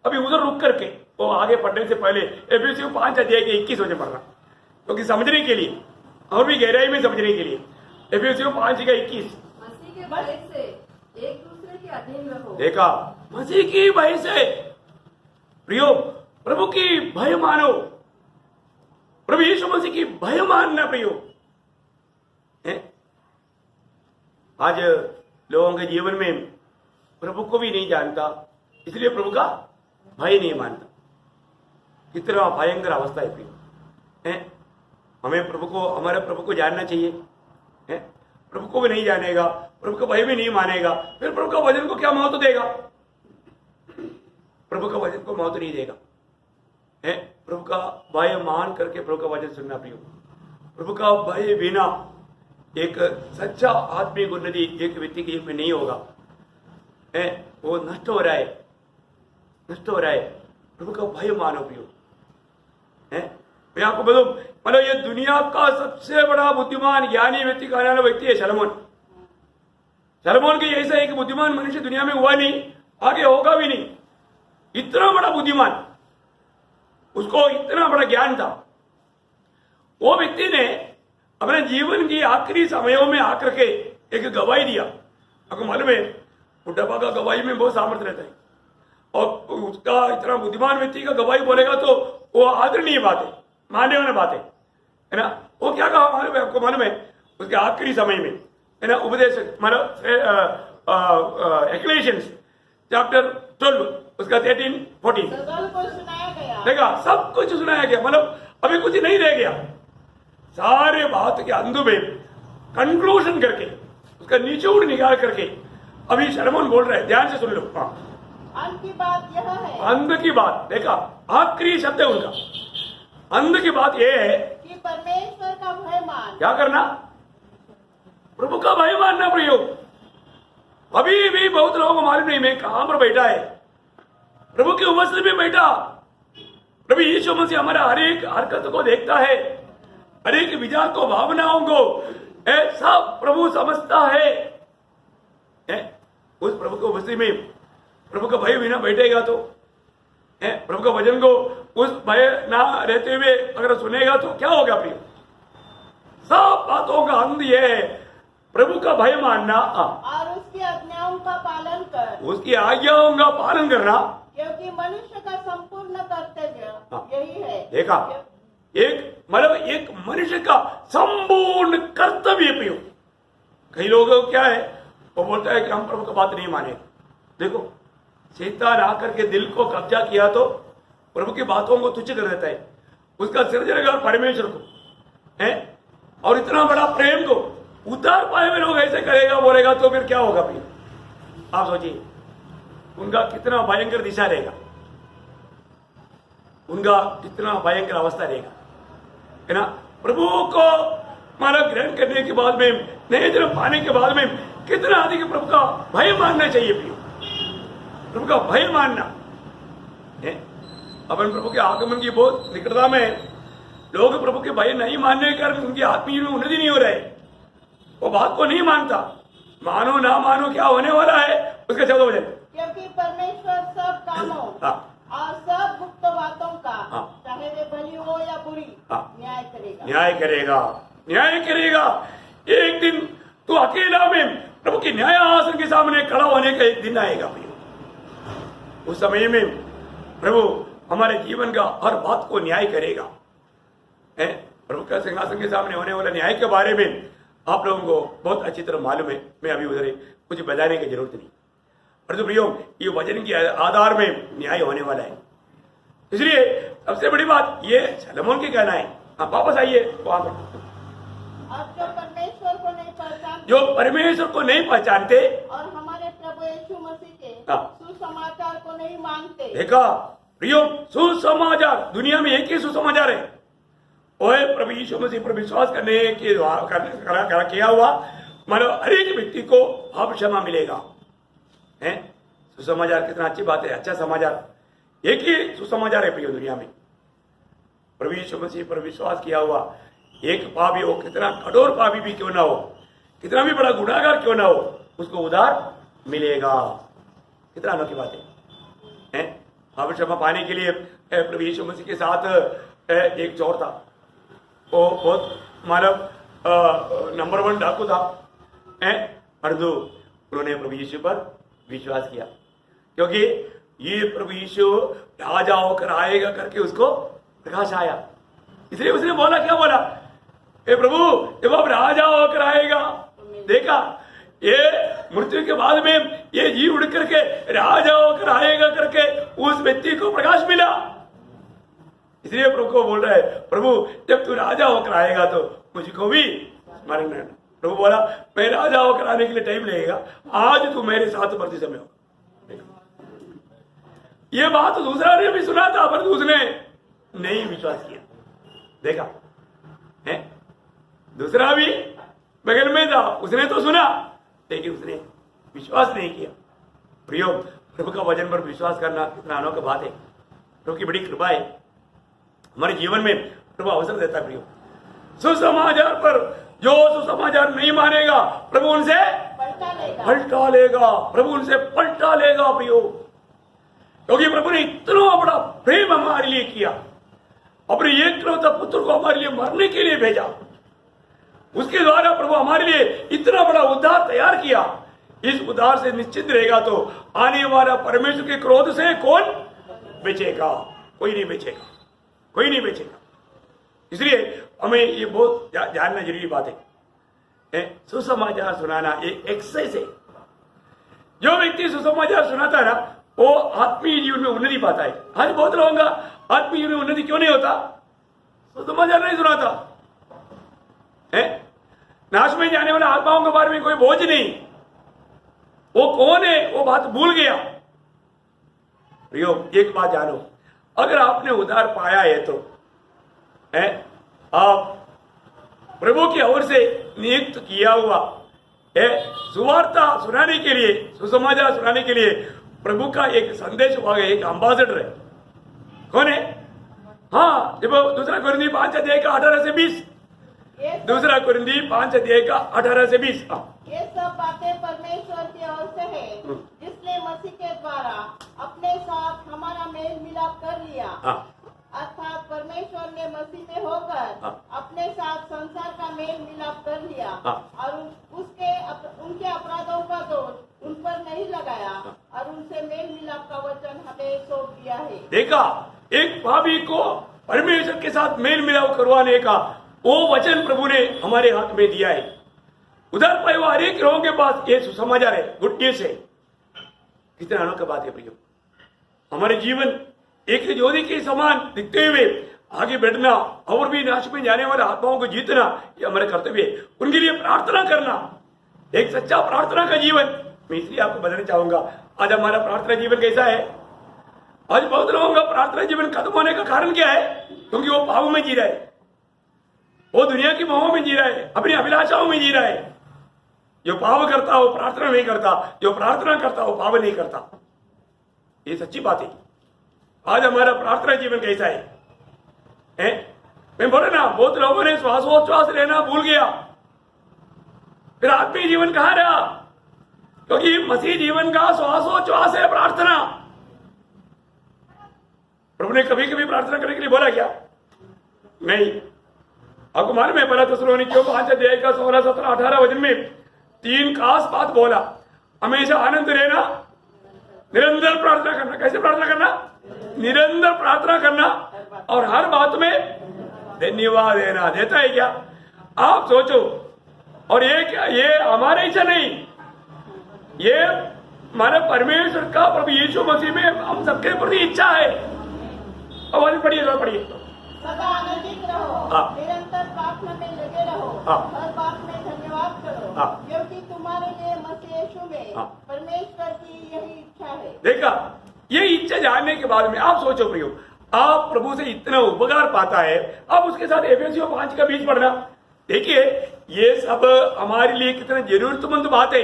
अभी उधर रुक करके वो आगे पढ़ने से पहले एफएससी 5 अध्याय के 21 वचन पढ़ना, क्योंकि समझने के लिए और भी गहराई में समझने के लिए। एफएससी 5 का 21। मसीह के भय से एक दूसरे के अधीन रहो। देखा, मसीह की भय से प्रियो, प्रभु की भय मानो। प्रभु यीशु मसीह की भय मानना प्रियो, है? आज लोगों के जीवन में प्रभु को भी नहीं जानता, इसलिए प्रभु का भय नहीं मानता। कितना भयंकर अवस्था है प्रियो, है? हमें प्रभु को, हमारे प्रभु को जानना चाहिए, है? प्रभु को भी नहीं जानेगा, प्रभु का भय भी नहीं मानेगा, फिर प्रभु का वचन को क्या महत्व देगा? प्रभु का वचन को महत्व नहीं देगा, है? प्रभु का भय मान करके प्रभु का वचन सुनना प्रियो। प्रभु का भय बिना एक सच्चा आत्मिक उन्नति एक व्यक्ति के जीवन में नहीं होगा, है? वो नष्ट हो रहा है, नष्ट हो रहा है। प्रभु का भय मानो प्रियो, है? मैं आपको बताऊं, मतलब ये दुनिया का सबसे बड़ा बुद्धिमान ज्ञानी व्यक्ति कहने वाला व्यक्ति है शलोमोन। शलोमोन के ऐसा एक बुद्धिमान मनुष्य दुनिया में हुआ नहीं, आगे होगा भी नहीं। इतना बड़ा बुद्धिमान, उसको इतना बड़ा ज्ञान था। वो व्यक्ति ने अपने जीवन की आखिरी समयों में आकर के एक गवाही दिया। आपको मालूम है बुढ़ापा का गवाही में बहुत सामर्थ्य रहता है, और उसका इतना बुद्धिमान व्यक्ति का गवाही बोलेगा तो वो आदरणीय बात है, मानने वाली बात है ना? वो क्या कहा मालूम है? आपको मालूम है उसके आखिरी समय में, है ना, उपदेश मतलब एक्लेशियंस चैप्टर 12 उसका 13-14 देखा, सब कुछ सुनाया गया। मतलब अभी कुछ नहीं रह गया, सारे बात के अंत में कंक्लूजन करके उसका निचोड़ निकाल करके अभी शलोमोन बोल रहे हैं। ध्यान से सुन लो। अंत की बात यह है, अंत की बात, देखा आखिरी शब्द है उनका। अंत की बात यह है कि परमेश्वर का भय मान। क्या करना? प्रभु का भय मानना प्रयोग। अभी भी बहुत लोगों को मालूम नहीं मैं कहां पर बैठा है, प्रभु की उपस्थिति में बैठा। प्रभु यीशु मसीह हमारा हर एक हरकत को देखता है, हर एक विचार को, भावनाओं को सब प्रभु समझता है। उस प्रभु को उपस्थिति में प्रभु का भय बिना बैठेगा तो, प्रभु का वचन को उस भय ना रहते हुए अगर सुनेगा तो क्या होगा प्रिय? सब बातों का अंत यह है प्रभु का भय मानना और उसकी आज्ञाओं का पालन कर, उसकी आज्ञाओं का पालन करना, क्योंकि मनुष्य का संपूर्ण कर्तव्य यही है। देखा, एक मतलब एक मनुष्य का संपूर्ण कर्तव्य प्रिय। कई लोगों को क्या है, वो बोलता है कि हम प्रभु की बात नहीं माने। देखो, शैतान आकर के दिल को कब्जा किया तो प्रभु की बातों को तुच्छ कर देता है, उसका सृजनहार परमेश्वर को है, और इतना बड़ा प्रेम को उतार पाए में लोग ऐसे करेगा बोलेगा तो फिर क्या होगा भाई? आप सोचिए उनका कितना भयंकर दिशा रहेगा, उनका कितना भयंकर अवस्था रहेगा, है ना। प्रभु को माना ग्रहण करने के बाद में, नए जन्म पाने के बाद में कितना अधिक प्रभु का भय मानना चाहिए प्रियो, प्रभु का भय मानना है। अपन प्रभु के आगमन की बहुत निकटता में लोग प्रभु के भय नहीं मानने के कारण उनकी आत्मीय में उन्नति नहीं हो रहा है, वो बात को नहीं मानता। मानो ना मानो क्या होने वाला है उसका शब्द हो जाए, क्योंकि परमेश्वर सब कामों और सब गुप्त बातों का चाहे वे भली हो या बुरी न्याय करेगा, न्याय करेगा, न्याय करेगा। एक दिन तू अकेला में प्रभु की न्याय आसन के सामने खड़ा होने का एक दिन आएगा भैया। उस समय में प्रभु हमारे जीवन का हर बात को न्याय करेगा, है। प्रभु का सिंहासन के सामने होने वाला न्याय के बारे में आप लोगों को बहुत अच्छी तरह मालूम है, मैं अभी उधर कुछ बताने की जरूरत नहीं। परंतु प्रियो, ये वचन के आधार में न्याय होने वाला है, इसलिए सबसे बड़ी बात ये सलोमन की कहना है। हाँ, वापस आइए वहां पर। और जो परमेश्वर को नहीं पहचानते, जो परमेश्वर को नहीं पहचानते और हमारे प्रभु यीशु मसीह के सुसमाचार को नहीं मानते। देखा प्रियो, सुसमाचार, दुनिया में एक ही सुसमाचार है, वो है प्रभु यीशु मसीह पर विश्वास करने के द्वारा किया हुआ, मतलब हर एक व्यक्ति को पाप क्षमा मिलेगा, है। सुसमाचार कितना अच्छी बात है, अच्छा समाचार, एक ही सुसमाचार है प्रियो दुनिया में। प्रभु यीशु मसीह पर विश्वास किया हुआ एक पापी हो, कितना कठोर पापी भी क्यों ना हो, कितना भी बड़ा गुनाहगार क्यों ना हो, उसको उद्धार मिलेगा। कितना अनोखी बात है। पाप क्षमा पाने के लिए प्रभु यीशु मसीह के साथ एक चोर था, वो बहुत मानव नंबर 1 डाकू था, परंतु उन्होंने प्रभु यीशु पर विश्वास किया, क्योंकि ये प्रभु यीशु राजा होकर आएगा करके उसको प्रकाश आया, इसलिए उसने बोला, क्या बोला? ए प्रभु, जब अब राजा होकर आएगा, देखा ये मृत्यु के बाद में ये जी उड़ करके राजा होकर आएगा करके उस व्यक्ति को प्रकाश मिला, इसलिए प्रभु को बोल रहा है, प्रभु जब तू राजा होकर आएगा तो मुझको भी स्मरण रहना। प्रभु बोला, मैं राजा होकर आने के लिए टाइम लगेगा, आज तू मेरे साथ बढ़ती समय हो। ये बात दूसरा ने भी सुना था, पर उसने नहीं विश्वास किया। देखा है, दूसरा भी बगल में था, उसने तो सुना लेकिन उसने विश्वास नहीं किया। प्रियो, प्रभु का वचन पर विश्वास करना कितना अनोखी बात है, प्रभु की बड़ी कृपा है हमारे जीवन में। प्रभु अवसर देता है प्रियो, सुसमाचार पर जो सुसमाचार नहीं मानेगा प्रभु उनसे पलटा लेगा, प्रभु उनसे पलटा लेगा प्रियो, क्योंकि प्रभु ने इतना बड़ा प्रेम हमारे लिए किया, अपने एकलौता पुत्र को हमारे लिए मरने के लिए भेजा, उसके द्वारा प्रभु हमारे लिए इतना बड़ा उद्धार तैयार किया। इस उद्धार से निश्चित रहेगा तो आने वाला परमेश्वर के क्रोध से कौन बचेगा? कोई नहीं बचेगा, कोई नहीं बचेगा। इसलिए हमें ये बहुत जानना जरूरी बात है। सुसमाचार सुनाना एक एक्सरसाइज है। जो व्यक्ति सुसमाचार सुनाता है ना, वो आत्मीय जीवन में उन्नति पाता है। आज बहुत लोगों का आत्मीय जीवन में उन्नति क्यों नहीं होता? सुसमाचार नहीं सुनाता है। नाश में जाने वाले आत्माओं के बारे में कोई बोझ नहीं, वो कौन है वो बात भूल गया। प्रियो, एक बात जानो, अगर आपने उद्धार पाया है तो आप प्रभु की ओर से नियुक्त किया हुआ सुवार्ता सुनाने के लिए, सुसमाचार सुनाने के लिए प्रभु का एक संदेश हुआ, एक एम्बेसडर है। कौन है? हाँ, जब दूसरा कोरिन्थी 5 अध्याय का 18 से 20, दूसरा कोरिन्थी 5 अध्याय का 18 से 20। ये सब बातें परमेश्वर की ओर से है, जिसने मसीह के द्वारा अपने साथ हमारा मेल मिलाप कर लिया। अर्थात परमेश्वर ने मसीह में होकर अपने साथ संसार का मेल मिलाप कर लिया और उनके अपराधों का दोष उन पर नहीं लगाया और उनसे मेल मिलाप का वचन हमें सौंप दिया है। देखा, एक पापी को परमेश्वर के साथ मेल मिलाप करवाने का वो वचन प्रभु ने हमारे हाथ में दिया है। उधर पाए वो हर एक लोगों के पास ये सुसमाचार है, गुड न्यूज है। कितने अनोखी बात है प्रियो, हमारे जीवन एक ज्योति के समान दिखते हुए आगे बढ़ना और भी नाश में जाने वाले आत्माओं को जीतना, ये हमारे कर्तव्य है। उनके लिए प्रार्थना करना, एक सच्चा प्रार्थना का जीवन। मैं इसलिए आपको बताना चाहूंगा, आज हमारा प्रार्थना जीवन कैसा है। आज बहुत लोगों का प्रार्थना जीवन खत्म होने का कारण क्या है? क्योंकि वो पाप में जी रहा है, वो दुनिया की मोह में जी रहा है, अपनी अभिलाषाओं में जी रहा है। जो पाप करता वो प्रार्थना नहीं करता, जो प्रार्थना करता वो पाप नहीं करता। ये सच्ची बात है। आज हमारा प्रार्थना जीवन कैसा है? मैं बोले ना, बहुत लोगों ने श्वासोच्छ्वास लेना भूल गया, फिर आत्मीय जीवन कहां रहा? क्योंकि मसीह जीवन का श्वासोच्छ्वास है प्रार्थना। प्रभु ने कभी कभी प्रार्थना करने के लिए बोला क्या? नहीं। आपको मालूम है, पहला थिस्सलुनीकियों 5 अध्याय का 16, 17, 18 वचन में 3 खास बात बोला। हमेशा आनंद रहना, निरंतर प्रार्थना करना। कैसे प्रार्थना करना? निरंतर प्रार्थना करना, और हर बात में धन्यवाद देना। देता है क्या? आप सोचो। और ये हमारी इच्छा नहीं, ये हमारे परमेश्वर का, प्रभु यीशु मसीह में हम सबके प्रति इच्छा है। अब पढ़िए, सदा आनंदित रहो, निरंतर प्रार्थना में लगे रहो, हर बात में धन्यवाद करो, क्योंकि तुम्हारे लिए मसीह यीशु में परमेश्वर की यही इच्छा है। देखा, ये इच्छा जानने के बाद में आप सोचो प्रियो, आप प्रभु से इतना उपकार पाता है, अब उसके साथ एफेसियों 5 का 20 पढ़ना। देखिए, ये सब हमारे लिए कितना जरूरतमंद बात है।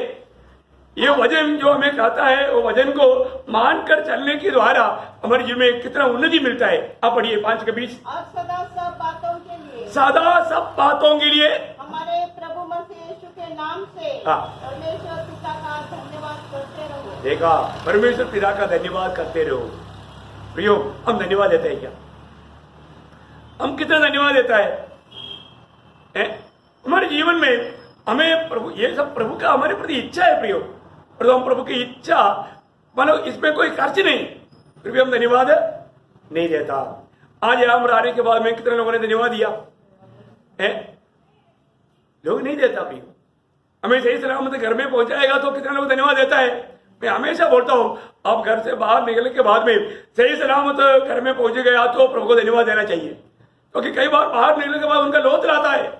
ये वजन जो हमें कहता है, वो वजन को मानकर चलने के द्वारा हमारे जीवन में कितना उन्नति मिलता है। आप पढ़िए 5 का 20। और सदा सब बातों के लिए, सदा सब बातों के लिए हमारे प्रभु मसीह यीशु के नाम से परमेश्वर पिता का धन्यवाद करते रहो। देखा, परमेश्वर पिता का धन्यवाद करते रहो। प्रियो, हम धन्यवाद देते हैं क्या? हम कितना धन्यवाद देता है? हमारे जीवन में हमें प्रभु, ये सब प्रभु का हमारे प्रति इच्छा है प्रियो, और हम प्रभु की इच्छा, मतलब इसमें कोई खर्च नहीं, फिर भी हम धन्यवाद नहीं देता। आज यहाँ आने के बाद में कितने लोगों ने धन्यवाद दिया है? लोग नहीं देता प्रियो। हमें सही सलामत घर में पहुंचाएगा तो कितने लोग धन्यवाद देता है? मैं हमेशा बोलता हूं, आप घर से बाहर निकलने के बाद में सही सलामत घर में पहुंच गया तो प्रभु को धन्यवाद देना चाहिए। क्योंकि कई बार बाहर निकलने के बाद उनका लोथ रहता है,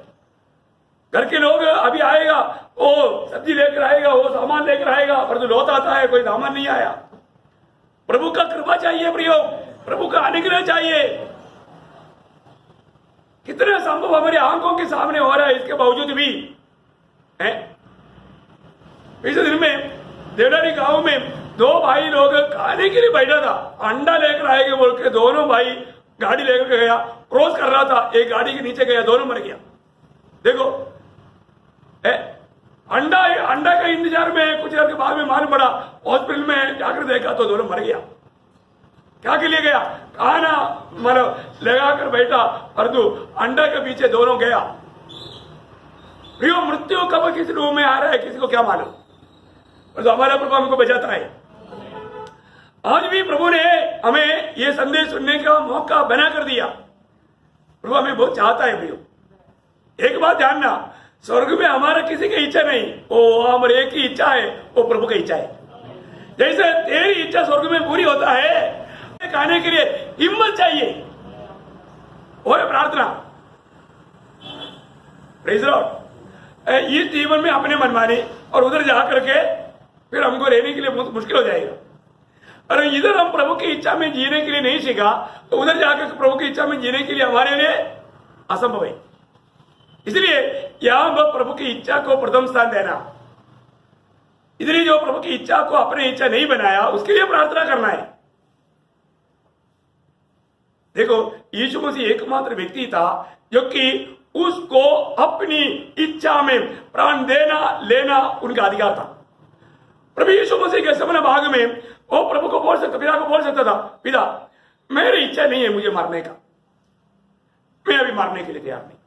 घर के लोग अभी आएगा, वो सब्जी लेकर आएगा, वो सामान लेकर आएगा, पर तो लोथ आता है, कोई सामान नहीं आया। प्रभु का कृपा चाहिए प्रियो, प्रभु का अनुग्रह चाहिए। कितना संभव हमारी आंखों के सामने हो रहा है, इसके बावजूद भी पिछले दिन में देवडारी गांव में 2 भाई लोग खाने के लिए बैठा था, अंडा लेकर आएंगे बोल के दोनों भाई गाड़ी लेकर गया, क्रॉस कर रहा था, एक गाड़ी के नीचे गया, दोनों मर गया। देखो, अंडा का इंतजार में कुछ देर के बाद में मालूम पड़ा, हॉस्पिटल में जाकर देखा तो दोनों मर गया। क्या के लिए गया? खाना मतलब लगा कर बैठा, और तो अंडा के पीछे दोनों गया। प्रियो, मृत्यु कब किस रूप में आ रहा है किसी को क्या मालूम, और तो हमारा प्रभु हमको बचाता है। आज भी प्रभु ने हमें ये संदेश सुनने का मौका बना कर दिया। प्रभु हमें बहुत चाहता है प्रियो। एक बात जानना, स्वर्ग में हमारा किसी की इच्छा नहीं, वो हमारे एक ही इच्छा है, वो प्रभु की इच्छा है। जैसे तेरी इच्छा स्वर्ग में पूरी होता है, खाने के लिए हिम्मत चाहिए, वो है प्रार्थना। Praise the Lord. इस जीवन में अपने मनमानी और उधर जाकर के फिर हमको रहने के लिए बहुत मुश्किल हो जाएगा। अरे इधर हम प्रभु की इच्छा में जीने के लिए नहीं सीखा, तो उधर जाकर प्रभु की इच्छा में जीने के लिए हमारे लिए असंभव है। इसलिए यहां पर प्रभु की इच्छा को प्रथम स्थान देना। इसलिए जो प्रभु की इच्छा को अपनी इच्छा नहीं बनाया, उसके लिए प्रार्थना करना है। देखो, यीशु मसीह एकमात्र व्यक्ति था जो कि उसको अपनी इच्छा में प्राण देना लेना उनका अधिकार था। प्रभु यीशु मसीह के समय भाग में वो प्रभु को बोल सकता, पिता को बोल सकता था, पिता मेरी इच्छा नहीं है मुझे मारने का, मैं अभी मारने के लिए तैयार नहीं,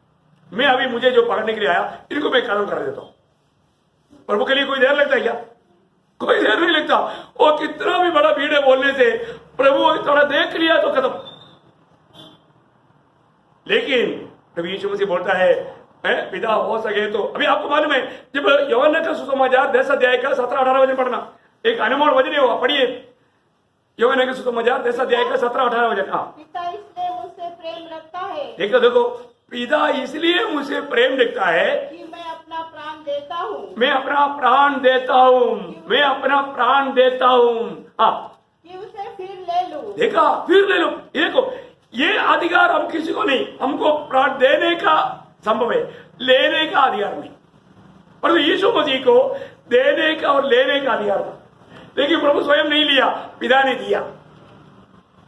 मैं अभी मुझे जो पकड़ने के लिए आया इनको मैं खत्म कर देता हूं। प्रभु के लिए कोई देर लगता है क्या? कोई देर नहीं लगता। वो कितना भी बड़ा भीड़ है बोलने से, प्रभु थोड़ा देख लिया तो खत्म। लेकिन प्रभु यीशु मसीह बोलता है, पिता हो सके तो। अभी आपको मालूम है जब यूहन्ना का सुसमाचार 10 अध्याय का 17-18 वचन पढ़ना, एक अनमोल वचन है वो, पढ़िए यूहन्ना का सुसमाचार 10 अध्याय का 17-18 वचन। हाँ, पिता इसलिए मुझसे प्रेम रखता है देखो देखो, पिता इसलिए मुझसे प्रेम रखता है कि मैं अपना प्राण देता हूँ, मैं अपना प्राण देता हूँ, मैं अपना प्राण देता हूँ। हाँ, कि उसे फिर ले लूं। देखा, फिर ले लो। देखो, ये अधिकार हम किसी को नहीं, हमको प्राण देने का संभव है, लेने का अधिकार नहीं। परंतु यीशु मसीह को देने का और लेने का अधिकार था, लेकिन प्रभु स्वयं नहीं लिया, पिता ने दिया।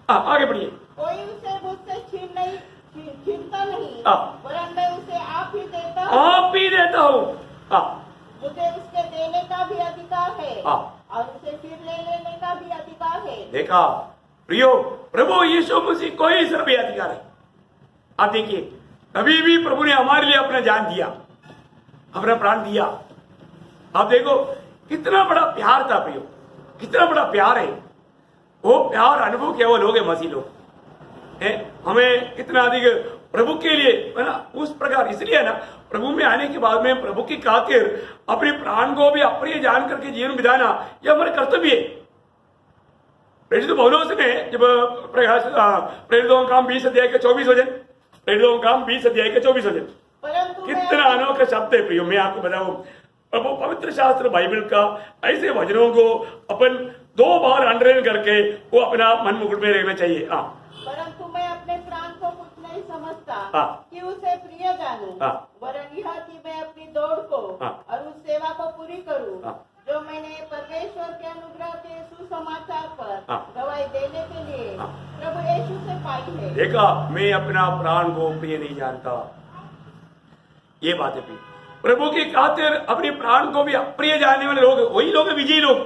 आगे बढ़िए। कोई उसे मुझसे छीनता नहीं, वरन मैं उसे आप ही देता हूँ। आप ही देता हूँ। मुझे उसके देने का भी अधिकार है और उसे फिर ले लेने का भी अधिकार है। देखा प्रियो, प्रभु यीशु मसीह को ही सर्व अधिकार है। आप देखिए, कभी भी प्रभु ने हमारे लिए अपना जान दिया, अपना प्राण दिया। आप देखो कितना बड़ा प्यार था प्रियो, कितना बड़ा प्यार है। वो प्यार अनुभव केवल हो गए मसीह लोग हैं। हमें कितना अधिक प्रभु के लिए है ना, उस प्रकार इसलिए ना, प्रभु में आने के बाद में प्रभु की खातिर अपने प्राण को भी अप्रिय जान करके जीवन बिताना, यह हमारे कर्तव्य है। प्रेरित पौलुस ने जब प्रेरितों का काम 20 अध्याय के 24 वचन, प्रेरितों का काम 20 अध्याय के 24 वचन, कितना अनोखा शब्द है प्रियो। मैं आपको बताऊं, प्रभु पवित्र शास्त्र बाइबल का ऐसे वचनों को अपन 2 बार अंडरलाइन करके वो अपना मन मुकुट में रखना चाहिए। परंतु मैं अपने प्राण को कुछ नहीं समझता कि उसे प्रिय जानूं, वरन यह कि मैं अपनी दौड़ को और उस सेवा को पूरी करूं जो मैंने परमेश्वर के अनुग्रह के सुसमाचार पर गवाही देने के लिए प्रभु यीशु से पाई है। देखा, मैं अपना प्राण को प्रिय नहीं जानता, ये बात है। प्रभु की खातिर अपने प्राण को भी अप्रिय जानने वाले लोग, वही लोग विजयी लोग।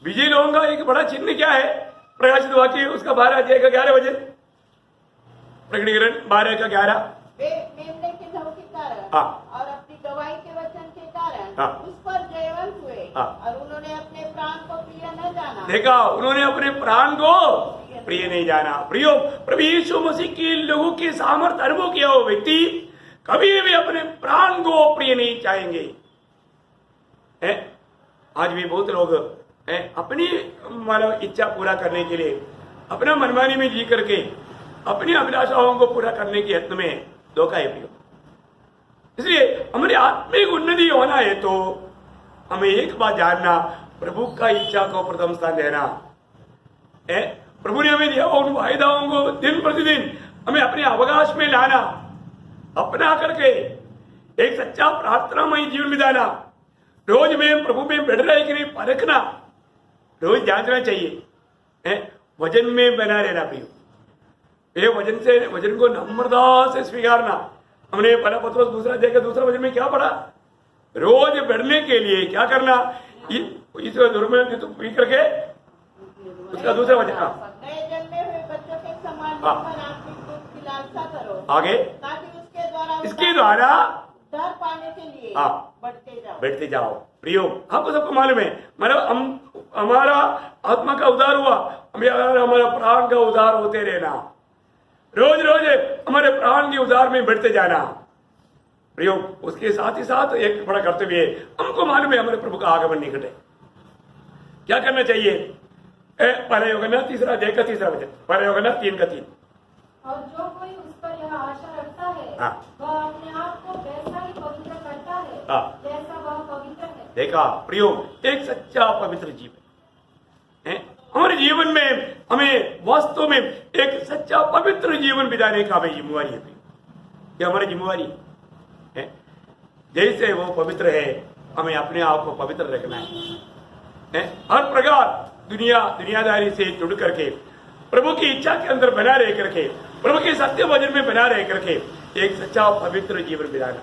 विजयी लोगों का एक बड़ा चिन्ह क्या है? प्रकाशित वाक्य उसका 12 अध्याय का 11 वचन, प्रकटीकरण 12 का 11। वे मेमने के लहू के कारण और अपनी गवाही के वचन के कारण उस पर जयवंत हुए और उन्होंने अपने प्राण को प्रिय न जाना। देखा, उन्होंने अपने प्राण को प्रिय नहीं जाना। प्रियो, प्रभु यीशु मसीह की लहू की सामर्थ अनुभव किया हो व्यक्ति कभी भी अपने प्राण को प्रिय नहीं चाहेंगे। आज भी बहुत लोग अपनी मानव इच्छा पूरा करने के लिए अपना मनमानी में जी करके अपनी अभिलाषाओं को पूरा करने के यत्न में धोखा है प्रियो। इसलिए हमारी आत्मिक उन्नति होना है तो हमें एक बात जानना, प्रभु का इच्छा को प्रथम स्थान देना है। प्रभु ने हमें दिया उन वायदाओं को दिन प्रतिदिन हमें अपने अवकाश में लाना, अपना करके एक सच्चा प्रार्थनामय जीवन बिताना, रोज में प्रभु में बैठ रहे कि नहीं परखना, रोज जांचना चाहिए, वजन में बना रहना प्रियो। ये वजन को नम्रता से स्वीकारना। हमने पहला पत्रोस 2 अध्याय के 2 वचन में क्या पढ़ा? रोज बढ़ने के लिए क्या करना? इस धर्म में तो पी करके उसका 2 वचन नए जन्मे हुए बच्चों के समान आत्मिक दूध की लालसा करो, आगे ताकि इसके द्वारा डर पाने के लिए बढ़ते जाओ। प्रियो, आपको सबको मालूम है, मतलब हमारा आत्मा का उद्धार हुआ, हमारा प्राण का उद्धार होते रहना, रोज रोज हमारे प्राण के उद्धार में बढ़ते जाना। प्रियो, उसके साथ ही साथ एक बड़ा कर्तव्य है, हमको मालूम है हमारे प्रभु का आगमन निकट है। क्या करना चाहिए? पहले यूहन्ना 3 अध्याय का 3 वचन, पहले यूहन्ना 3 का 3। और जो कोई उस पर यह आशा रखता है वह अपने आप को वैसा ही पवित्र करता है जैसा वह पवित्र है। देखा प्रियो, एक सच्चा पवित्र जीवन है हमारे जीवन में, हमें वास्तव में एक सच्चा पवित्र जीवन बिताने का हमें जिम्मेवारी है। ये हमारी जिम्मेवारी है। जैसे वो पवित्र है, हमें अपने आप को पवित्र रखना है। हर प्रकार दुनियादारी से जुड़ करके प्रभु की इच्छा के अंदर बना रह करके, प्रभु के सत्य वचन में बना रह करके एक सच्चा पवित्र जीवन बिताना।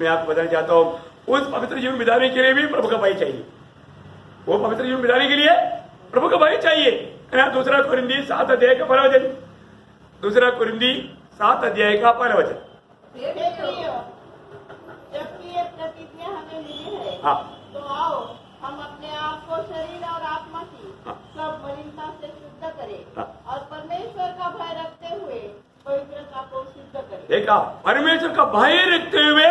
मैं आपको बताना चाहता हूँ, उस पवित्र जीवन बिताने के लिए भी प्रभु का भाई चाहिए। वो पवित्र जीवन बिताने के लिए प्रभु का भाई चाहिए, है ना। 2 कुरिन्दी 7 अध्याय का 1 वचन, 2 कुरिन्दी 7 अध्याय का 1 वचन। जबकि ये प्रतिज्ञा हमें मिली है, तो आओ हम अपने आप को शरीर और आत्मा की सब मलिनता से शुद्ध करें और परमेश्वर का भय रखते हुए पवित्रता को सिद्ध करें। देखा, परमेश्वर का भय रखते हुए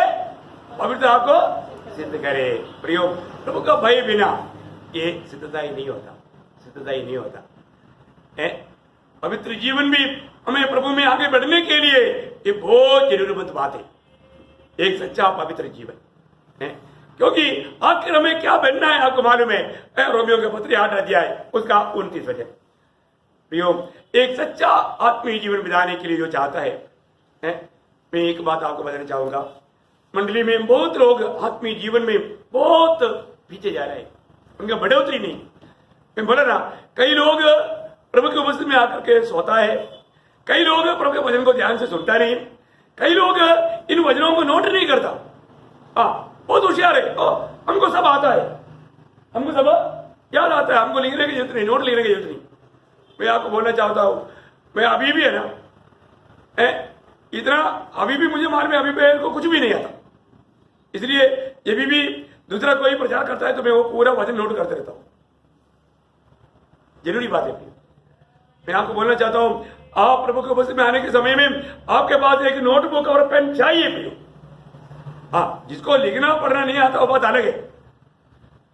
पवित्रता को सिद्ध करे। प्रियो, प्रभु का भय बिना ये सिद्धता ही नहीं होता, सिद्धता ही नहीं होता है। पवित्र जीवन भी हमें प्रभु में आगे बढ़ने के लिए ये बहुत जरूरत बात है, एक सच्चा पवित्र जीवन है। क्योंकि आखिर हमें क्या बनना है आपको मालूम है, रोमियो के पत्र 8 अध्याय उसका 29 वचन। प्रियो, एक सच्चा आत्मीय जीवन बिताने के लिए जो चाहता है, मैं एक बात आपको बताना चाहूंगा। मंडली में बहुत लोग आत्मीय जीवन में बहुत पीछे जा रहे हैं, उनका बढ़ोतरी नहीं। मैं बोला ना, कई लोग प्रभु के उपस्थिति में आकर के सोता है, कई लोग प्रभु के वचन को ध्यान से सुनता नहीं, कई लोग इन वचनों को नोट नहीं करता। बहुत होशियार है, हमको सब आता है, हमको सब याद आता है, हमको लिखने की जरूरत नहीं, नोट लिखने की जरूरत नहीं। मैं आपको बोलना चाहता हूं, मैं अभी भी है ना इतना, अभी भी मुझे मालूम है, अभी मेरे को कुछ भी नहीं आता, इसलिए ये भी दूसरा कोई प्रचार करता है तो मैं वो पूरा वचन नोट करते रहता हूं। जरूरी बात है। मैं आपको बोलना चाहता हूं, आप प्रभु के उपस्थिति में आने के समय में आपके पास एक नोटबुक और पेन चाहिए प्रियो। जिसको लिखना पढ़ना नहीं आता वो बात अलग है,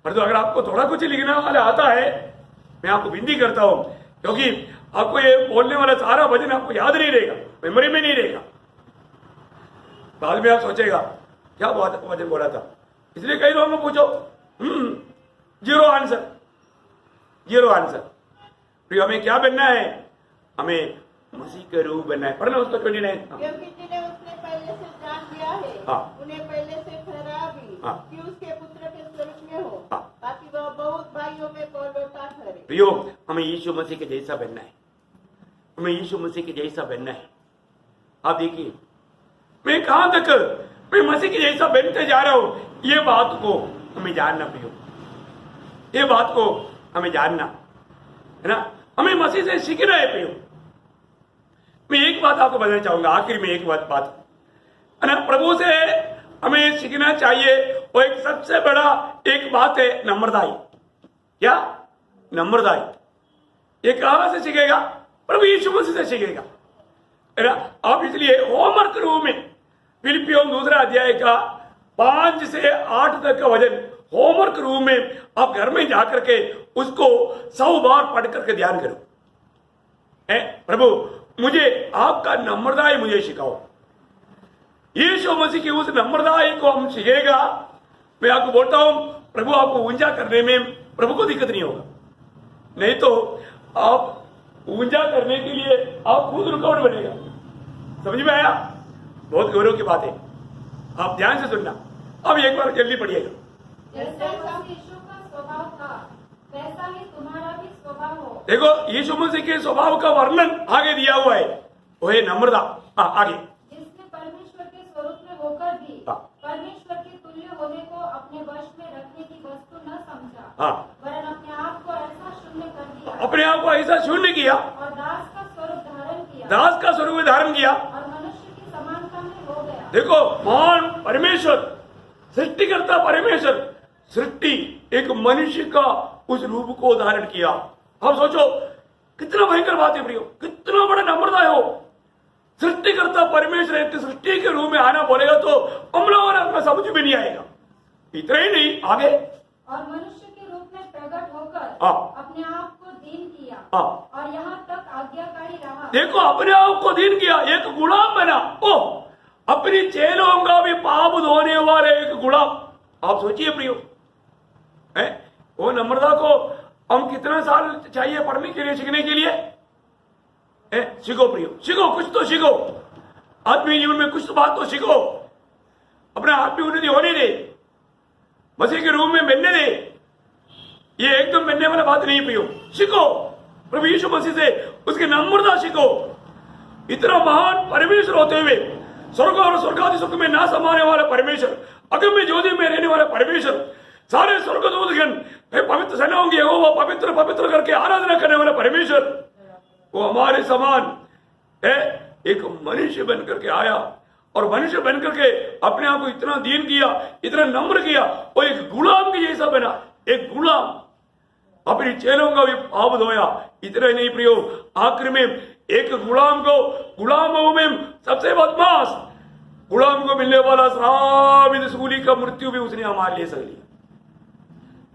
पर तो अगर आपको थोड़ा कुछ लिखना वाला आता है, मैं आपको विनती करता हूं, क्योंकि आपको ये बोलने वाला सारा वचन आपको याद नहीं रहेगा, मेमोरी में नहीं रहेगा। बाद में आप सोचेगा क्या वचन बोला था। इसलिए कई लोगों को पूछो, जीरो आंसर, जीरो आंसर। प्रियो, हमें क्या बनना है? हमें मसीह के रूप बनना है। पढ़ना उसको 29। क्योंकि जिन्हें उसने पहले से जान लिया है, उन्हें पहले से ठहराया भी कि उसके पुत्र के स्वरूप में हो, ताकि वह बहुत भाइयों में पौलौठा ठहरे। प्रियो, हमें यीशु मसीह के जैसा बनना है, हमें यीशु मसीह के जैसा बनना है। आप देखिए, मैं कहां तक मैं मसीह के जैसा बनते जा रहा हूं, ये बात को हमें जानना प्रियो, ये बात को हमें जानना है ना, हमें मसीह से सीखना है प्रियो। मैं एक बात आपको बताना चाहूंगा, आखिर में एक बात है ना, प्रभु से हमें सीखना चाहिए। वो एक सबसे बड़ा एक बात है नम्रताई। क्या? नम्रताई। ये कहां से सीखेगा? प्रभु यीशु मसीह से सीखेगा, है ना। आप इसलिए होमवर्क रूम में फिलिपियों 2 अध्याय का 5 से 8 तक का वचन होमवर्क रूम में आप घर में जाकर के उसको 100 बार पढ़ करके ध्यान करो। प्रभु, मुझे आपका नम्रताई मुझे सिखाओ। यीशु मसीह की उस नम्रताई को हम सीखेगा, मैं आपको बोलता हूं, प्रभु आपको ऊंचा करने में प्रभु को दिक्कत नहीं होगा। नहीं तो आप ऊंचा करने के लिए आप खुद रुकावट बनेगा। समझ में आया? बहुत गौरव की बात है, आप ध्यान से सुनना। अब एक बार जल्दी पढ़िएगा। जैसा यीशु का स्वभाव था, वैसा ही तुम्हारा भी स्वभाव हो। देखो, यीशु मसीह के स्वभाव का वर्णन आगे दिया हुआ है, वो है नम्रता। आगे, जिसने परमेश्वर के स्वरूप में होकर भी परमेश्वर के तुल्य होने को अपने वश में रखने की वस्तु न समझा, वरन अपने आप को ऐसा शून्य कर दिया, अपने आप को ऐसा शून्य किया और दास का स्वरूप धारण किया, दास का स्वरूप धारण किया, और मनुष्य की समानता में हो गया। देखो, महान परमेश्वर, सृष्टिकर्ता परमेश्वर, सृष्टि एक मनुष्य का उस रूप को धारण किया। आप सोचो कितना भयंकर बात है प्रियो, कितना बड़ा नम्रता है वो। सृष्टिकर्ता परमेश्वर एक सृष्टि के रूप में आना बोलेगा तो हम लोगों को समझ में नहीं आएगा। इतना ही नहीं, आगे, और मनुष्य के रूप में प्रकट होकर अपने आप को दीन किया, और यहाँ तक आज्ञाकारी रहा। देखो, अपने आप को दीन किया, एक गुलाम बना। अपनी चेलों का भी पाप धोने वाले एक गुलाम। आप सोचिए प्रियो, वो नम्रता को हम कितना साल चाहिए पढ़ने के लिए, सीखने के लिए? सीखो प्रियो, सीखो, कुछ तो सीखो। आत्मीय जीवन में कुछ तो बात तो सीखो। अपने आत्मीय उन्नति होने दे, मसीह के रूप में बनने दे। ये एकदम बनने वाला बात नहीं प्रियो। सीखो प्रभु यीशु मसीह से, उसकी नम्रता सीखो। इतना महान परमेश्वर होते हुए, स्वर्ग और स्वर्गादि सुख में ना समाने वाला परमेश्वर, अगम्य ज्योति में रहने वाला परमेश्वर, सारे स्वर्गदूतगण पवित्र सेनाओं की यहोवा पवित्र पवित्र करके आराधना करने वाला परमेश्वर, वो हमारे समान है, एक मनुष्य बन करके आया, और मनुष्य बन करके अपने आप को इतना दीन किया, इतना नम्र किया, वो एक गुलाम के जैसा बना। एक गुलाम अपनी चेलों का भी पाप धोया। इतना ही नहीं प्रियो, आखिर में एक गुलामों में सबसे बदमाश गुलाम को मिलने वाला साबित सूली का मृत्यु भी उसने हमारे लिए सह लिया।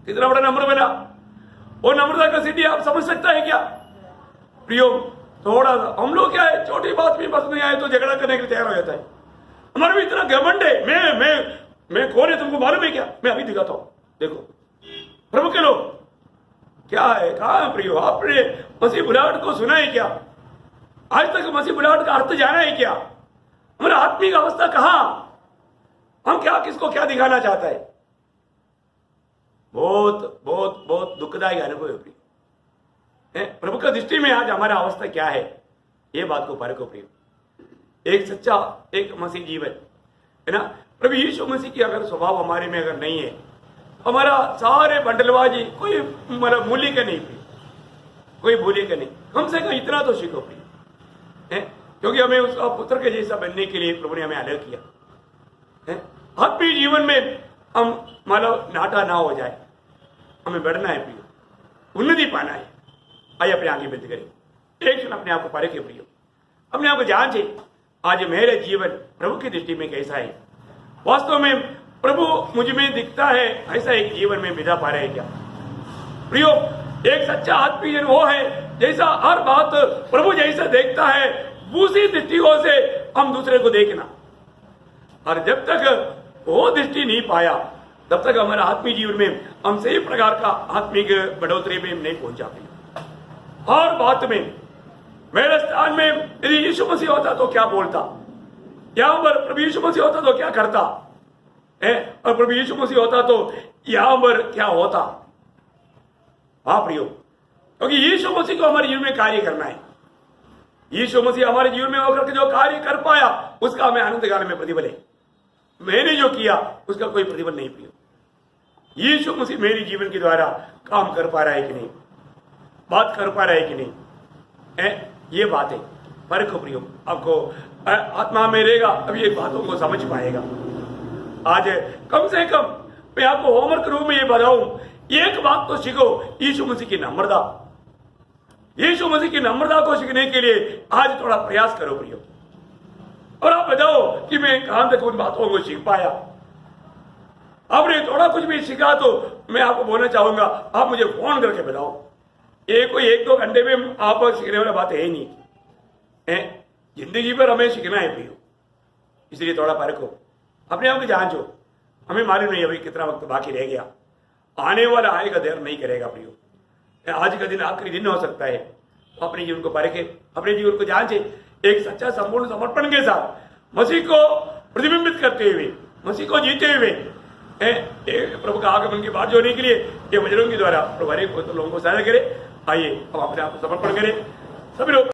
कितना बड़ा नम्र बना। वो नम्रता का सिद्धि आप समझ सकता है क्या प्रियो? थोड़ा सा हम लोग क्या है, छोटी बात में बस नहीं आए तो झगड़ा करने के लिए तैयार हो जाता है। हमारे भी इतना घमंड है, मैं कौन है तुमको मालूम है क्या? मैं अभी दिखाता हूं, देखो प्रभु के लोग क्या है, कहा है प्रियो? आपने मसीह बुलाहट को सुना है क्या? आज तक मसीह बुलाहट का अर्थ जाना है क्या? हमारा आत्मिक अवस्था कहां? हम क्या, किसको क्या दिखाना चाहता है? बहुत बहुत बहुत दुखदायक अनुभव है प्रियो। प्रभु का दृष्टि में आज हमारा अवस्था क्या है, ये बात को परखो प्रियो। एक सच्चा एक मसीह जीवन है ना, प्रभु यीशु मसीह की अगर स्वभाव हमारे में अगर नहीं है, हमारा सारे बंडलबाजी कोई मतलब मूल्य का नहीं प्रियो, कोई मूल्य का नहीं। कम से कम इतना तो सीखो प्रियो, क्योंकि हमें उसका पुत्र के जैसा बनने के लिए प्रभु ने हमें अलग किया है। आत्मिक जीवन में हम मतलब नाटा ना हो जाए, हमें बढ़ना है प्रियो, उन्नति पाना है। आइए अपने आगे बंद करें, एक क्षण अपने आप को परखे प्रियो, अपने आप को जांचे आज मेरे जीवन प्रभु की दृष्टि में कैसा है। वास्तव में प्रभु मुझ में दिखता है ऐसा एक जीवन में बिता पा रहे हैं क्या प्रियो? एक सच्चा आत्मीय जन वो है जैसा हर बात प्रभु जैसा देखता है, उसी दृष्टिकोण से हम दूसरे को देखना। और जब तक वो दृष्टि नहीं पाया तब तक हमारा आत्मीय जीवन में हम सही प्रकार का आत्मिक बढ़ोतरी में नहीं पहुंचा पाए। हर बात में मेरे स्थान में यदि यीशु मसीह होता तो क्या बोलता, यहां पर प्रभु यीशु मसीह होता तो क्या करता है, और प्रभु यीशु मसीह होता तो यहां पर क्या होता। हाँ प्रियो, क्योंकि यीशु मसीह को हमारे जीवन में कार्य करना है। यीशु मसीह हमारे जीवन में होकर के जो कार्य कर पाया उसका हमें आनंद काल में प्रतिफल है। मैंने जो किया उसका कोई प्रतिफल नहीं प्रियो। यीशु मसीह मेरे जीवन के द्वारा काम कर पा रहा है कि नहीं, बात कर पा रहा है कि नहीं, ये बात है। परखो प्रियो, आपको आत्मा में रहेगा तभी एक बातों को समझ पाएगा। आज कम से कम मैं आपको होमवर्क रूप में ये बताऊं, एक बात तो सीखो, यीशु मसीह की नम्रता। यीशु मसीह की नम्रता को सीखने के लिए आज थोड़ा प्रयास करो प्रियो, और आप बताओ कि मैं कहां तक उन बातों को सीख पाया। आपने थोड़ा कुछ भी सीखा तो मैं आपको बोलना चाहूंगा, आप मुझे फोन करके बताओ। ये कोई 1-2 घंटे में आप सीखने वाला बात है ही नहीं है। जिंदगी पर हमें सीखना है प्रियो, इसलिए थोड़ा परखो, अपने आप को जांचो। हमें मालूम नहीं अभी कितना वक्त बाकी रह गया, आने वाला आएगा, देर नहीं करेगा प्रियो। आज का दिन आखिरी दिन हो सकता है। अपने जीवन को परखे, अपने जीवन को जांचे, एक सच्चा संपूर्ण समर्पण के साथ मसीह को प्रतिबिंबित करते हुए, मसीह को जीते हुए प्रभु का आगमन की बात जोड़ने के लिए ये वचनों के द्वारा प्रभु हर एक लोगों को सहायता करे। आइए हम अपने आप को समर्पण करें सभी लोग।